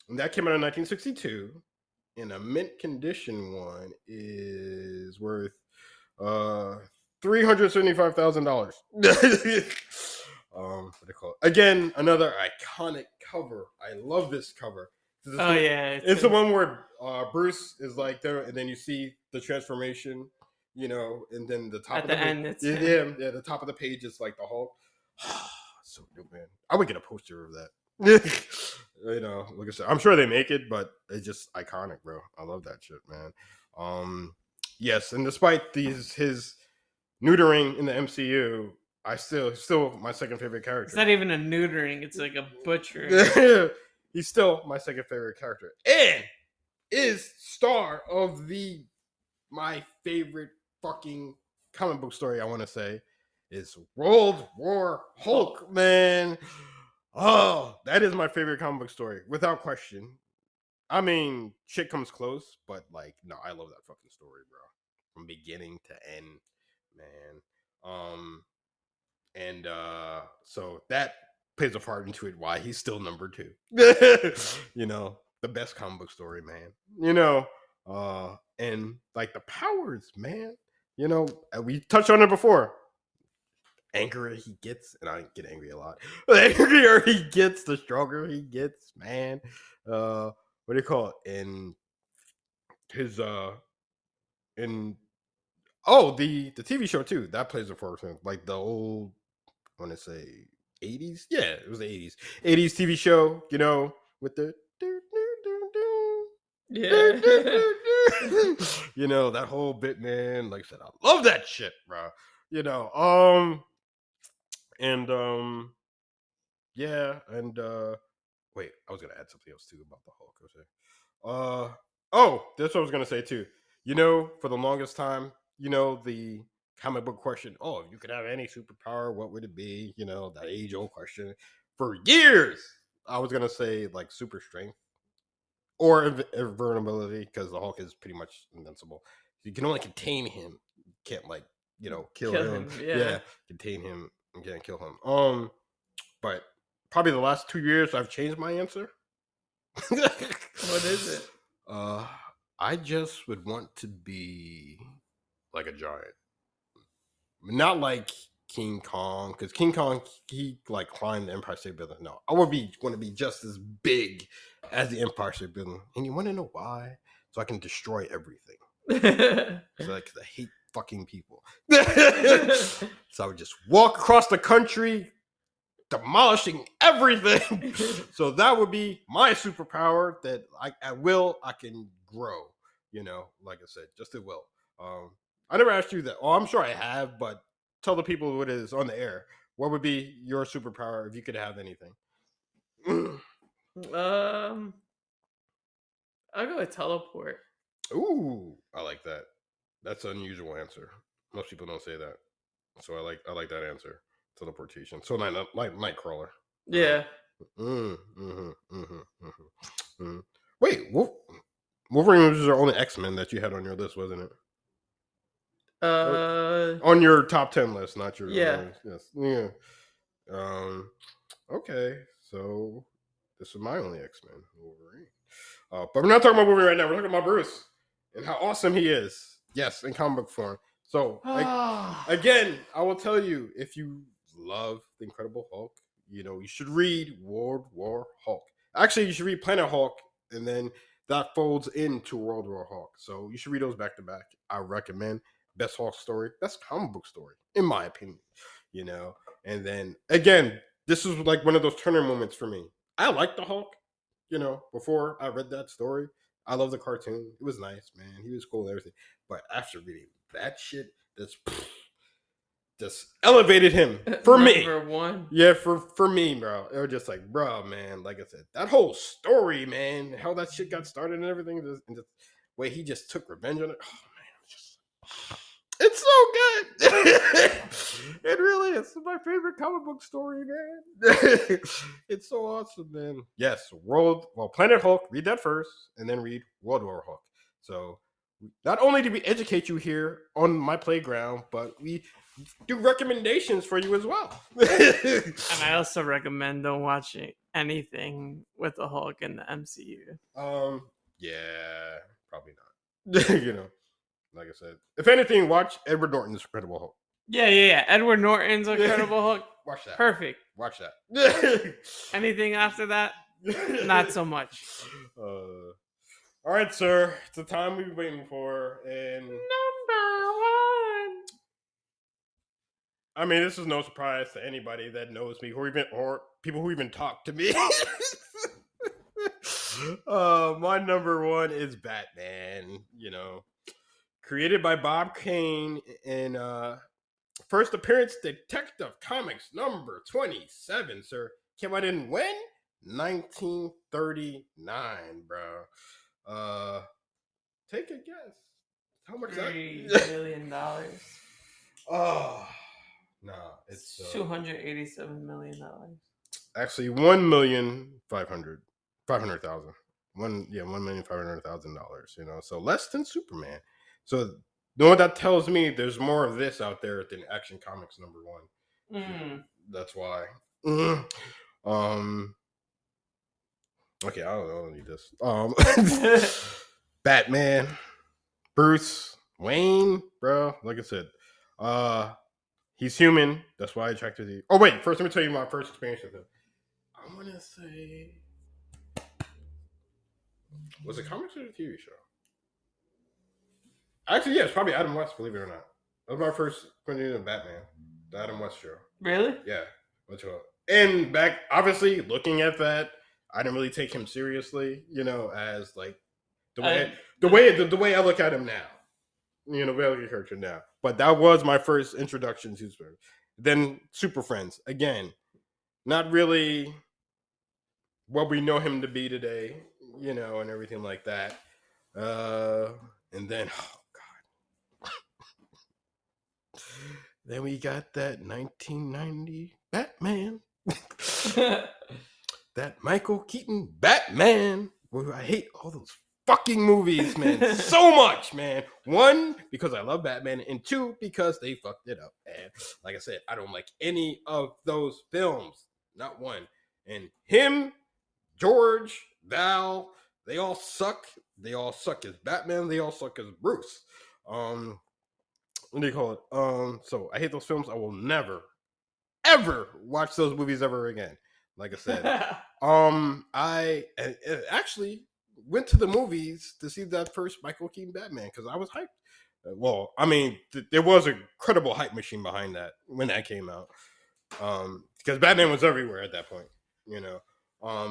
Speaker 1: and that came out in 1962. And a mint condition one is worth $375,000. What they call it? Again, another iconic cover. I love this cover. It's the one where Bruce is like there, and then you see the transformation, you know, and then the top
Speaker 2: at the end, it's
Speaker 1: the top of the page is like the Hulk. So good, man. I would get a poster of that. You know, like I said, I'm sure they make it, but it's just iconic, bro. I love that shit, man. Yes, and despite his neutering in the MCU, I still my second favorite character.
Speaker 2: It's not even a neutering; it's like a butchering.
Speaker 1: He's still my second favorite character, and is star of my favorite fucking comic book story. I want to say is World War Hulk, man. Oh, that is my favorite comic book story without question. I mean, shit comes close, but like, no, I love that fucking story, bro, from beginning to end, man. And so that plays a part into it why he's still number two. You know, the best comic book story, man. You know, and like the powers, man. You know, we touched on it before. Angrier he gets, and I get angry a lot. The angrier he gets, the stronger he gets, man. What do you call it? In his in the TV show too, that plays a part. Like the old, I want to say 80s. Yeah, it was the 80s TV show, you know, with the you know, that whole bit, man. Like I said, I love that shit, bro. You know, and yeah, and wait, I was gonna add something else too about the Hulk. Oh, that's what I was gonna say too. For the longest time, the comic book question, oh, if you could have any superpower, what would it be? That age old question. For years, I was going to say like super strength or invulnerability because the Hulk is pretty much invincible. You can only contain him. You can't like, kill
Speaker 2: Kill
Speaker 1: him.
Speaker 2: him.
Speaker 1: Yeah,
Speaker 2: Yeah.
Speaker 1: contain him and can't kill him. But probably the last 2 years, I've changed my answer.
Speaker 2: What is it?
Speaker 1: Uh, I just would want to be like a giant, not like King Kong, because King Kong he like climbed the Empire State Building. No, I want to be just as big as the Empire State Building, and you want to know why? So I can destroy everything. So I hate fucking people. So I would just walk across the country, demolishing everything. So that would be my superpower that at will I can grow. Like I said, just at will. I never asked you that. Oh, I'm sure I have, but tell the people what it is on the air. What would be your superpower if you could have anything?
Speaker 2: I'll go with teleport.
Speaker 1: Ooh, I like that. That's an unusual answer. Most people don't say that, so I like that answer. Teleportation. So like Nightcrawler.
Speaker 2: Yeah.
Speaker 1: Wait, Wolverine was your only X-Men that you had on your list, wasn't it? On your top 10 list, not your
Speaker 2: Yeah.
Speaker 1: yes, yeah. Okay, so this is my only X-Men Wolverine. But we're not talking about Wolverine right now. We're talking about Bruce and how awesome he is. Yes, in comic book form. So again, I will tell you, if you love the Incredible Hulk, you should read World War Hulk. Actually, you should read Planet Hulk, and then that folds into World War Hulk. So you should read those back to back. I recommend best Hulk story, best comic book story, in my opinion. And then again, this is like one of those turning moments for me. I like the Hulk. Before I read that story, I love the cartoon. It was nice, man. He was cool and everything. But after reading that shit, that's just elevated him for me.
Speaker 2: Number one.
Speaker 1: Yeah, for me, bro. It was just like, bro, man. Like I said, that whole story, man, how that shit got started and everything, and the way he just took revenge on it. Oh man, it's so good. It really is. It's my favorite comic book story, man. It's so awesome, man. Yes, Planet Hulk. Read that first, and then read World War Hulk. So, not only do we educate you here on my playground, but we do recommendations for you as well.
Speaker 2: And I also recommend don't watch anything with the Hulk in the MCU.
Speaker 1: Yeah, probably not. Like I said, if anything, watch Edward Norton's Incredible Hulk.
Speaker 2: Yeah. Edward Norton's Incredible Hulk.
Speaker 1: Watch that.
Speaker 2: Perfect.
Speaker 1: Watch that.
Speaker 2: Anything after that, not so much.
Speaker 1: All right, sir. It's the time we've been waiting for, and
Speaker 2: Number one.
Speaker 1: I mean, this is no surprise to anybody that knows me, or people who even talk to me. My number one is Batman. Created by Bob Kane in first appearance, Detective Comics number 27, sir. Came out in when? 1939, bro. Take a guess. How much is that?
Speaker 2: $3 million.
Speaker 1: Oh, nah, it's
Speaker 2: $287 million.
Speaker 1: Actually 1,500,000. 1,500,000. So less than Superman. So you know what that tells me? There's more of this out there than Action Comics number one. That's why. Okay, I don't need this. Batman, Bruce Wayne, bro. Like I said, he's human. That's why I attracted to you. Oh wait, first let me tell you my first experience with him. I'm gonna say, was it comics or the TV show? Actually, yeah, it's probably Adam West. Believe it or not, that was my first opinion of Batman, the Adam West show.
Speaker 2: Really?
Speaker 1: Yeah. And back, obviously, looking at that, I didn't really take him seriously. As like the way I look at him now. The way I look at character now. But that was my first introduction to Superman. Then Super Friends again, not really what we know him to be today, and everything like that. And then, oh God, then we got that 1990 Batman. That Michael Keaton Batman. Well, I hate all those fucking movies, man, so much, man. One, because I love Batman, and two, because they fucked it up. And like I said, I don't like any of those films, not one. And him, George, Val, they all suck. They all suck as Batman. They all suck as Bruce. What do you call it? So I hate those films. I will never, ever watch those movies ever again. Like I said, I actually went to the movies to see that first Michael Keaton Batman because I was hyped. Well, I mean, there was a credible hype machine behind that when that came out. Because Batman was everywhere at that point, you know.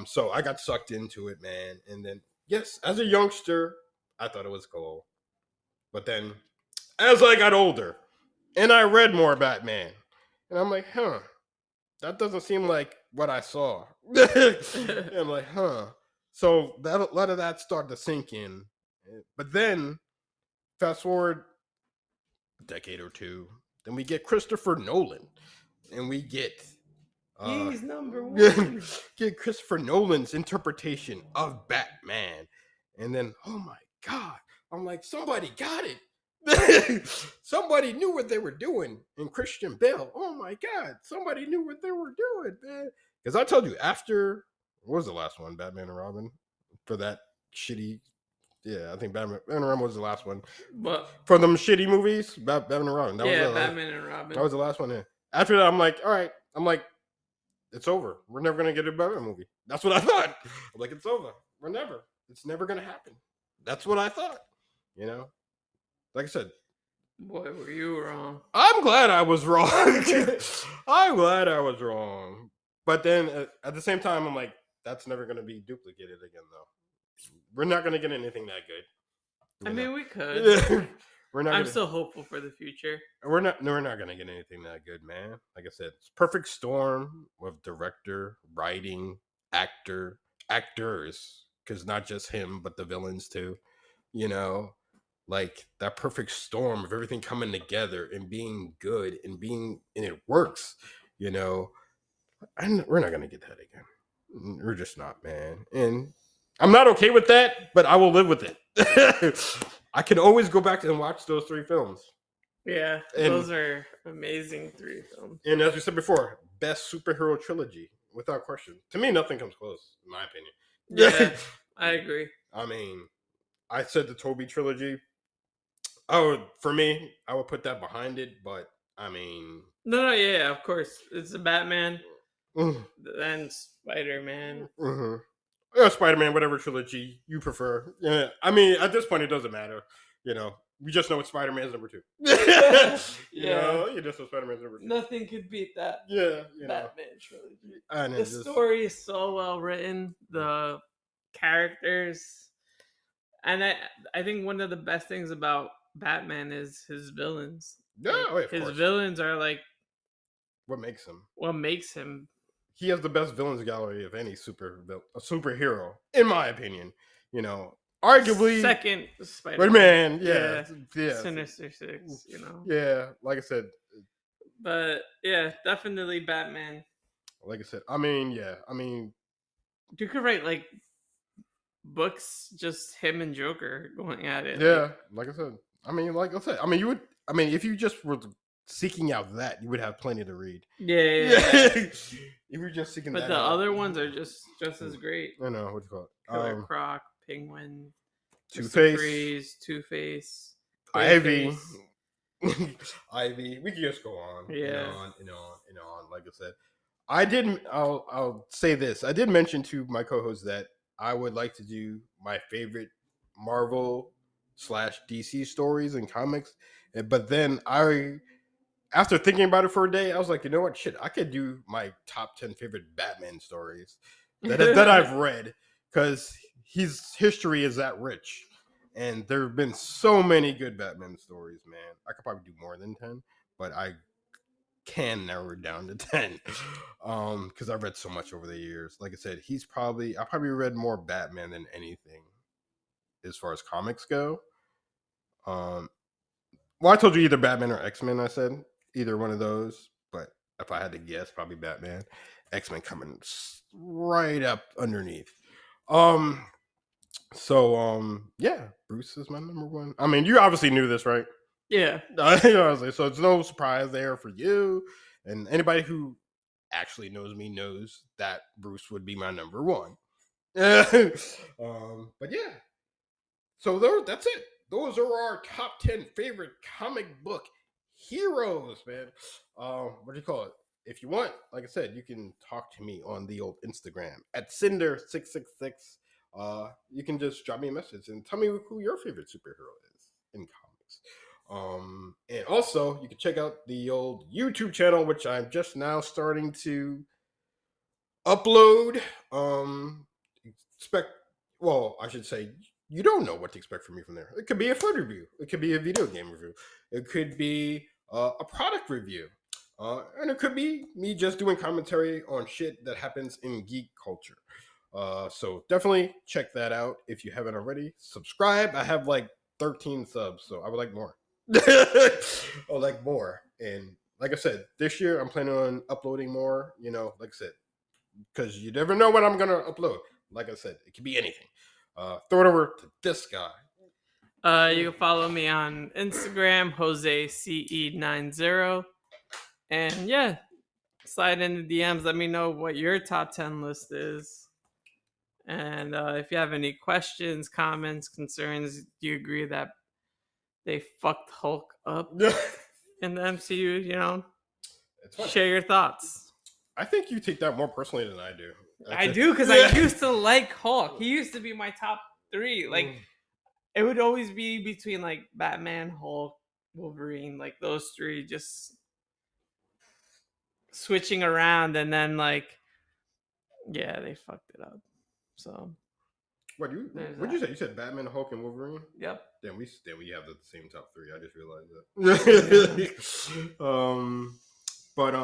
Speaker 1: So I got sucked into it, man. And then, yes, as a youngster, I thought it was cool. But then, as I got older, and I read more Batman, and I'm like, that doesn't seem like what I saw. And I'm like, So that a lot of that started to sink in. But then, fast forward a decade or two, then we get Christopher Nolan, and we get
Speaker 2: he's number one.
Speaker 1: get Christopher Nolan's interpretation of Batman, and then oh my god, I'm like, somebody got it. Somebody knew what they were doing in Christian Bale. Oh my god, somebody knew what they were doing, man. Because I told you, after what was the last one, Batman and Robin, for that shitty. Yeah, I think Batman and Robin was the last one.
Speaker 2: But
Speaker 1: for them shitty movies, Batman and Robin.
Speaker 2: Batman and Robin.
Speaker 1: That was the last one. Yeah. After that, I'm like, all right. I'm like, it's over. We're never gonna get a Batman movie. That's what I thought. I'm like, it's over. It's never gonna happen. That's what I thought. You know, like I said.
Speaker 2: Boy, were you wrong.
Speaker 1: I'm glad I was wrong. I'm glad I was wrong. But then at the same time, I'm like, that's never gonna be duplicated again, though. We're not gonna get anything that good.
Speaker 2: I mean, we could.
Speaker 1: I'm
Speaker 2: still hopeful for the future.
Speaker 1: We're not gonna get anything that good, man. Like I said, it's perfect storm with director, writing, actors, because not just him, but the villains too. You know, like that perfect storm of everything coming together and being good and it works. You know, we're not gonna get that again. We're just not, man. And I'm not okay with that, but I will live with it. I can always go back and watch those 3 films.
Speaker 2: Yeah, those are amazing 3 films.
Speaker 1: And as we said before, best superhero trilogy, without question. To me, nothing comes close, in my opinion.
Speaker 2: Yeah, I agree.
Speaker 1: I mean, I said the Toby trilogy. For me, I would put that behind it, but I mean...
Speaker 2: No, yeah, of course. It's the Batman, then Spider-Man.
Speaker 1: Mm-hmm. Spider-Man, whatever trilogy you prefer. Yeah, I mean, at this point, it doesn't matter. You know, we just know it's Spider-Man's number 2. you know, you just know Spider-Man's number 2.
Speaker 2: Nothing could beat that.
Speaker 1: Yeah,
Speaker 2: Batman trilogy. The story is so well written. The characters, and I think one of the best things about Batman is his villains.
Speaker 1: Yeah,
Speaker 2: his villains are like
Speaker 1: what makes him.
Speaker 2: What makes him.
Speaker 1: He has the best villains gallery of any superhero, in my opinion. You know, arguably
Speaker 2: second Spider-Man.
Speaker 1: Yeah.
Speaker 2: Sinister Six. You know.
Speaker 1: Yeah, like I said.
Speaker 2: But yeah, definitely Batman.
Speaker 1: Like I said, I mean,
Speaker 2: you could write like books just him and Joker going at it.
Speaker 1: Yeah, like I said. I mean, you would. I mean, if you just were seeking out that, you would have plenty to read.
Speaker 2: Yeah.
Speaker 1: You were just seeking
Speaker 2: but
Speaker 1: that
Speaker 2: the
Speaker 1: out.
Speaker 2: Other ones are just as great.
Speaker 1: I know what you call it.
Speaker 2: Killer Croc, Penguin,
Speaker 1: Two-Face,
Speaker 2: Two-Face,
Speaker 1: Ivy. Ivy. We can just go on.
Speaker 2: Yeah.
Speaker 1: And on. Like I said, I'll say this. I did mention to my co-host that I would like to do my favorite Marvel / DC stories and comics, but then after thinking about it for a day, I was like, you know what? Shit, I could do my top 10 favorite Batman stories that I've read, because his history is that rich. And there have been so many good Batman stories, man. I could probably do more than 10, but I can narrow it down to 10. Because I've read so much over the years. Like I said, I probably read more Batman than anything as far as comics go. Well, I told you either Batman or X-Men. I said either one of those, but if I had to guess, probably Batman. X-Men coming right up underneath. Um. Yeah, Bruce is my number one. I mean, you obviously knew this, right?
Speaker 2: Yeah.
Speaker 1: So it's no surprise there for you, and anybody who actually knows me knows that Bruce would be my number one. But yeah, so that's it. Those are our top 10 favorite comic book heroes, man. What do you call it? If you want, like I said, you can talk to me on the old Instagram at Sinder666. You can just drop me a message and tell me who your favorite superhero is in comics. And also you can check out the old YouTube channel, which I'm just now starting to upload. Expect well, I should say you don't know what to expect from me from there. It could be a food review. It could be a video game review. It could be a product review. And it could be me just doing commentary on shit that happens in geek culture. So definitely check that out if you haven't already. Subscribe. I have like 13 subs, so I would like more. I would like more. And like I said, this year I'm planning on uploading more. You know, like I said, because you never know what I'm gonna upload. Like I said, it could be anything. Throw it over to this guy.
Speaker 2: You can follow me on Instagram, JoseCE90. And yeah, slide in the DMs. Let me know what your top 10 list is. And if you have any questions, comments, concerns, do you agree that they fucked Hulk up in the MCU? You know, share your thoughts.
Speaker 1: I think you take that more personally than I do.
Speaker 2: I do, because I used to like Hulk. He used to be my top 3. Like, it would always be between like Batman, Hulk, Wolverine, like those 3 just switching around, and then like, yeah, they fucked it up. So
Speaker 1: what'd you say? You said Batman, Hulk, and Wolverine?
Speaker 2: Yep.
Speaker 1: Then we have the same top 3. I just realized that. But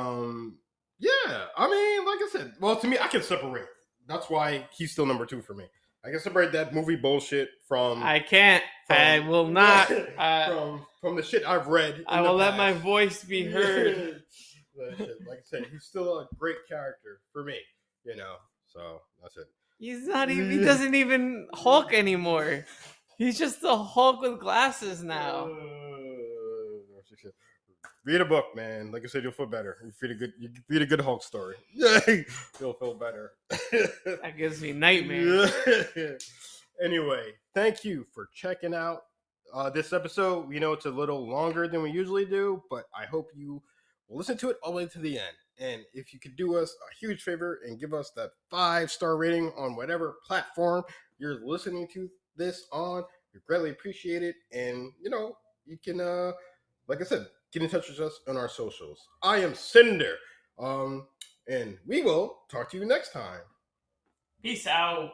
Speaker 1: yeah, I mean, like I said, well, to me, I can separate. That's why he's still number 2 for me. I can separate that movie bullshit from.
Speaker 2: I can't. I will not.
Speaker 1: From the shit I've read.
Speaker 2: I will let my voice be heard.
Speaker 1: Like I said, he's still a great character for me. You know, so that's it.
Speaker 2: He's not even. He doesn't even Hulk anymore. He's just a Hulk with glasses now.
Speaker 1: Read a book, man. Like I said, you'll feel better. You read a good Hulk story. You'll feel better.
Speaker 2: That gives me nightmares.
Speaker 1: Anyway, thank you for checking out this episode. We know it's a little longer than we usually do, but I hope you will listen to it all the way to the end. And if you could do us a huge favor and give us that 5-star rating on whatever platform you're listening to this on, we greatly appreciate it. And, you know, you can, like I said, get in touch with us on our socials. I am Sinder. And we will talk to you next time.
Speaker 2: Peace out.